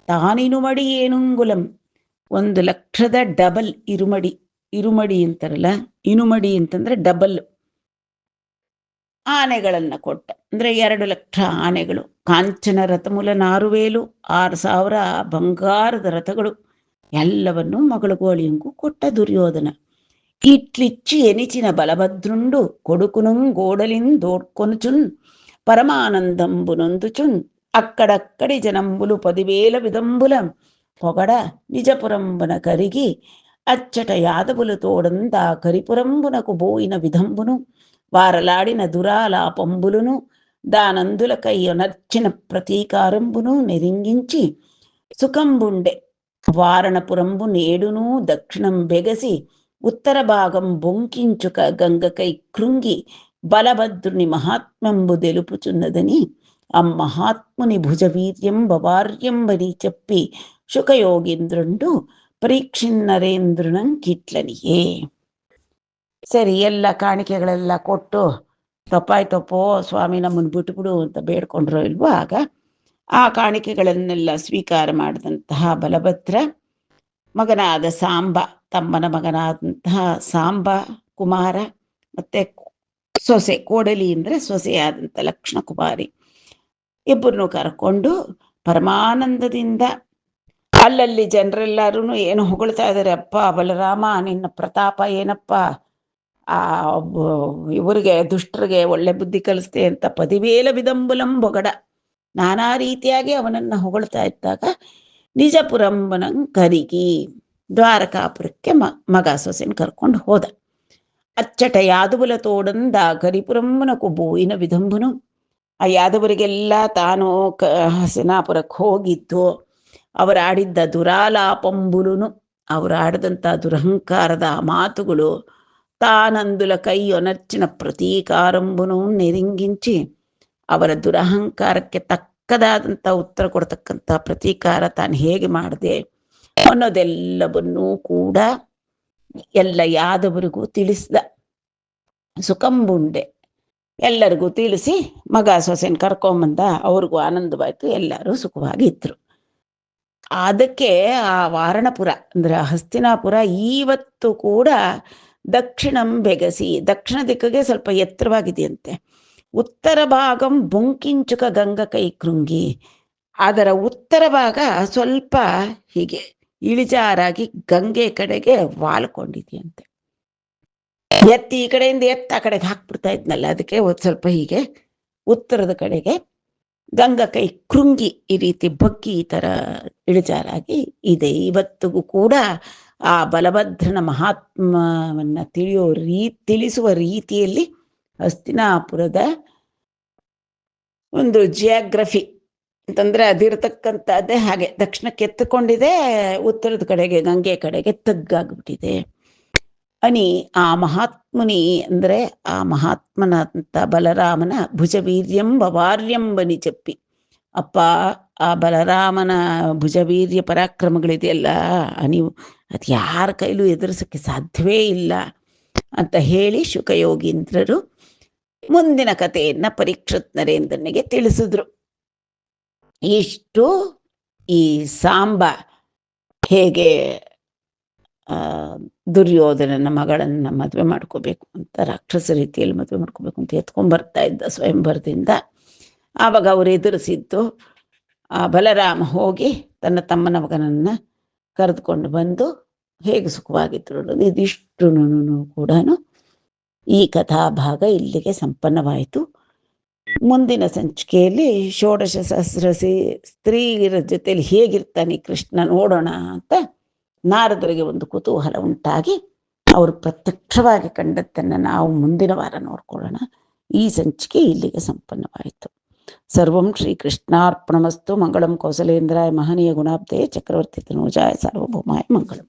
S1: ತಾನಿನುಮಡಿ ಏನುಂಗುಲಂ, 1,00,000 ಡಬಲ್ ಇರುಮಡಿ, ಇರುಮಡಿ ಅಂತಾರಲ್ಲ, ಇನುಮಡಿ ಅಂತಂದ್ರೆ ಡಬಲ್ ಆನೆಗಳನ್ನ ಕೊಟ್ಟ, ಅಂದ್ರೆ 2,00,000 ಆನೆಗಳು. ಕಾಂಚನ ರಥಮುಲ 6000, 6,000 ಬಂಗಾರದ ರಥಗಳು ಎಲ್ಲವನ್ನೂ ಮಗಳಿಗೂ ಅಳಿಯಂಗೂ ಕೊಟ್ಟ ದುರ್ಯೋಧನ. ಇಟ್ಲಿಚ್ಚಿ ಎನಿಚಿನ ಬಲಭದ್ರುಂಡು కొడుకునుంగోడలిందోడ్కొనుచున్ పరమానందంబునొందుచున్ అక్కడక్కడి జనంబులు 10,000 విధంబుల పొగడ నిజపురంబున కరిగి అచ్చట యాదవులు తోడందా కరిపురంబునకు బోయిన విధంబును వారలాడిన దురాలాపంబులును దానందులకై అనర్చిన ప్రతీకారంబును నెరింగించి సుఖంబుండె వారణపురంబు నేడును దక్షిణం బెగసి ఉత్తర భాగం బొంకించుక గంగకై కృంగి బలభద్రుని మహాత్మ్యంబు తెలుపుచున్నదని ఆ మహాత్ముని భుజవీర్యం భవార్యంబని చెప్పి ಶುಕಯೋಗೀಂದ್ರುಂಡು ಪರೀಕ್ಷಿನ್ನರೇಂದ್ರನಂ ಕಿಟ್ಲನಿಯೇ. ಸರಿ, ಎಲ್ಲ ಕಾಣಿಕೆಗಳೆಲ್ಲ ಕೊಟ್ಟು ತಪ್ಪಾಯ್ತಪ್ಪೋ ಸ್ವಾಮಿ ನಮ್ಮನ್ನು ಬಿಟ್ಟುಬಿಡು ಅಂತ ಬೇಡ್ಕೊಂಡ್ರು ಇಲ್ವೋ, ಆಗ ಆ ಕಾಣಿಕೆಗಳನ್ನೆಲ್ಲ ಸ್ವೀಕಾರ ಮಾಡಿದಂತಹ ಬಲಭದ್ರ ಮಗನಾದ ಸಾಂಬ, ತಮ್ಮನ ಮಗನಾದಂತಹ ಸಾಂಬ ಕುಮಾರ, ಮತ್ತೆ ಸೊಸೆ ಕೋಡಲಿ ಅಂದ್ರೆ ಸೊಸೆಯಾದಂಥ ಲಕ್ಷ್ಣ ಕುಮಾರಿ ಇಬ್ಬರನ್ನು ಕರ್ಕೊಂಡು ಪರಮಾನಂದದಿಂದ ಅಲ್ಲಲ್ಲಿ ಜನರೆಲ್ಲರೂ ಏನು ಹೊಗಳ್ತಾ ಇದ್ದಾರೆ, ಅಪ್ಪ ಬಲರಾಮ ನಿನ್ನ ಪ್ರತಾಪ ಏನಪ್ಪ, ಆ ಇವರಿಗೆ ದುಷ್ಟರಿಗೆ ಒಳ್ಳೆ ಬುದ್ಧಿ ಕಲಿಸ್ತೆ ಅಂತ 10,000 ವಿಧಂಬುಲಂ ಬೊಗಡ ನಾನಾ ರೀತಿಯಾಗಿ ಅವನನ್ನ ಹೊಗಳ್ತಾ ಇದ್ದಾಗ ನಿಜಪುರಂಬನಂ ಕರಿಗಿ ದ್ವಾರಕಾಪುರಕ್ಕೆ ಮಗ ಸೊಸೆನ ಕರ್ಕೊಂಡು ಹೋದ. ಅಚ್ಚಟ ಯಾದವುಲ ತೋಡಂದ ಕರಿಪುರಂಬನಕು ಬೋಯಿನ ವಿಧಂಬುನು, ಆ ಯಾದವರಿಗೆಲ್ಲ ತಾನು ಹಸನಾಪುರಕ್ಕೆ ಹೋಗಿದ್ದು, ಅವರಾಡಿದ್ದ ದುರಾಲಾಪಂಬುಲುನು, ಅವರಾಡಿದಂಥ ದುರಹಂಕಾರದ ಮಾತುಗಳು, ತಾನಂದುಲ ಕೈಯೊನರ್ಚಿನ ಪ್ರತೀಕಾರಂಬುನು ನೆರಿಂಗಿಂಚಿ ಅವರ ದುರಹಂಕಾರಕ್ಕೆ ತಕ್ಕದಾದಂಥ ಉತ್ತರ ಕೊಡ್ತಕ್ಕಂಥ ಪ್ರತೀಕಾರ ತಾನು ಹೇಗೆ ಮಾಡಿದೆ ಅನ್ನೋದೆಲ್ಲವನ್ನೂ ಕೂಡ ಎಲ್ಲ ಯಾದವರಿಗೂ ತಿಳಿಸ್ದ. ಸುಖಂಬುಂಡೆ ಎಲ್ಲರಿಗೂ ತಿಳಿಸಿ ಮಗ ಸೊಸೆನ ಕರ್ಕೊಂಬಂದ. ಅವ್ರಿಗೂ ಆನಂದವಾಯಿತು, ಎಲ್ಲರೂ ಸುಖವಾಗಿ ಇದ್ರು. ಅದಕ್ಕೆ ಆ ವಾರಣಪುರ ಅಂದರೆ ಹಸ್ತಿನಾಪುರ ಇವತ್ತು ಕೂಡ ದಕ್ಷಿಣಂ ಬೆಗಸಿ, ದಕ್ಷಿಣ ದಿಕ್ಕಿಗೆ ಸ್ವಲ್ಪ ಎತ್ತರವಾಗಿದೆಯಂತೆ. ಉತ್ತರ ಭಾಗಂ ಬೊಂಕಿಂಚುಕ ಗಂಗ ಕೈ ಕೃಂಗಿ, ಅದರ ಉತ್ತರ ಭಾಗ ಸ್ವಲ್ಪ ಹೀಗೆ ಇಳಿಜಾರಾಗಿ ಗಂಗೆ ಕಡೆಗೆ ವಾಲ್ಕೊಂಡಿದೆಯಂತೆ. ಎತ್ತಿ ಈ ಕಡೆಯಿಂದ ಎತ್ತ ಆ ಕಡೆಗೆ ಹಾಕ್ಬಿಡ್ತಾ ಇದ್ನಲ್ಲ, ಅದಕ್ಕೆ ಒಂದು ಸ್ವಲ್ಪ ಹೀಗೆ ಉತ್ತರದ ಕಡೆಗೆ ಗಂಗಾ ಕೈ ಕೃಂಗಿ ಈ ರೀತಿ ಬಗ್ಗಿ ಈ ಥರ ಇಳಿಜಾರಾಗಿ ಇದೆ. ಇವತ್ತಿಗೂ ಕೂಡ ಆ ಬಲಭದ್ರನ ಮಹಾತ್ಮವನ್ನು ತಿಳಿಸುವ ರೀತಿಯಲ್ಲಿ ಹಸ್ತಿನಾಪುರದ ಒಂದು ಜಿಯಾಗ್ರಫಿ ಅಂತಂದರೆ ಅದಿರತಕ್ಕಂಥದ್ದೇ ಹಾಗೆ ದಕ್ಷಿಣಕ್ಕೆ ಎತ್ತುಕೊಂಡಿದೆ, ಉತ್ತರದ ಕಡೆಗೆ ಗಂಗೆ ಕಡೆಗೆ ತಗ್ಗಾಗ್ಬಿಟ್ಟಿದೆ. ಅನಿ ಆ ಮಹಾತ್ಮನಿ ಅಂದರೆ ಆ ಮಹಾತ್ಮನಂತ ಬಲರಾಮನ ಭುಜವೀರ್ಯಂ ಭವಾರ್ಯಂಬನಿ చెప్పಿ, ಅಪ್ಪ ಆ ಬಲರಾಮನ ಭುಜವೀರ್ಯ ಪರಾಕ್ರಮಗಳಿದೆಯಲ್ಲ ನೀವು ಅದು ಯಾರ ಕೈಲೂ ಎದುರಿಸೋಕ್ಕೆ ಸಾಧ್ಯವೇ ಇಲ್ಲ ಅಂತ ಹೇಳಿ ಶುಕಯೋಗೀಂದ್ರರು ಮುಂದಿನ ಕಥೆಯನ್ನು ಪರೀಕ್ಷಿತ್ ನರೇಂದ್ರನಿಗೆ ತಿಳಿಸಿದ್ರು. ಇಷ್ಟು ಈ ಸಾಂಬ ಹೇಗೆ ದುರ್ಯೋಧನನ ಮಗಳನ್ನು ಮದುವೆ ಮಾಡ್ಕೋಬೇಕು ಅಂತ, ರಾಕ್ಷಸ ರೀತಿಯಲ್ಲಿ ಮದುವೆ ಮಾಡ್ಕೋಬೇಕು ಅಂತ ಎತ್ಕೊಂಡ್ಬರ್ತಾ ಇದ್ದ ಸ್ವಯಂವರದಿಂದ. ಆವಾಗ ಅವರು ಎದುರಿಸಿದ್ದು ಆ ಬಲರಾಮ ಹೋಗಿ ತನ್ನ ತಮ್ಮನ ಮಗನನ್ನು ಕರೆದುಕೊಂಡು ಬಂದು ಹೇಗೆ ಸುಖವಾಗಿದ್ರು ಅನ್ನೋದು ಇದಿಷ್ಟು ಕೂಡ ಈ ಕಥಾಭಾಗ ಇಲ್ಲಿಗೆ ಸಂಪನ್ನವಾಯಿತು. ಮುಂದಿನ ಸಂಚಿಕೆಯಲ್ಲಿ ಷೋಡಶ ಸಹಸ್ರ ಸ್ತ್ರೀಯರ ಜೊತೆಯಲ್ಲಿ ಹೇಗಿರ್ತಾನೆ ಕೃಷ್ಣ ನೋಡೋಣ ಅಂತ ನಾರದರಿಗೆ ಒಂದು ಕುತೂಹಲ ಉಂಟಾಗಿ ಅವರು ಪ್ರತ್ಯಕ್ಷವಾಗಿ ಕಂಡದ್ದನ್ನು ನಾವು ಮುಂದಿನ ವಾರ ನೋಡ್ಕೊಳ್ಳೋಣ. ಈ ಸಂಚಿಕೆ ಇಲ್ಲಿಗೆ ಸಂಪನ್ನವಾಯಿತು. ಸರ್ವಂ ಶ್ರೀಕೃಷ್ಣಾರ್ಪಣಮಸ್ತು. ಮಂಗಳಂ ಕೌಸಲೇಂದ್ರಾಯ ಮಹನೀಯ ಗುಣಾಬ್ಧೇ ಚಕ್ರವರ್ತಿ ತನೂಜಾಯ ಸಾರ್ವಭೌಮಾಯ ಮಂಗಳಂ.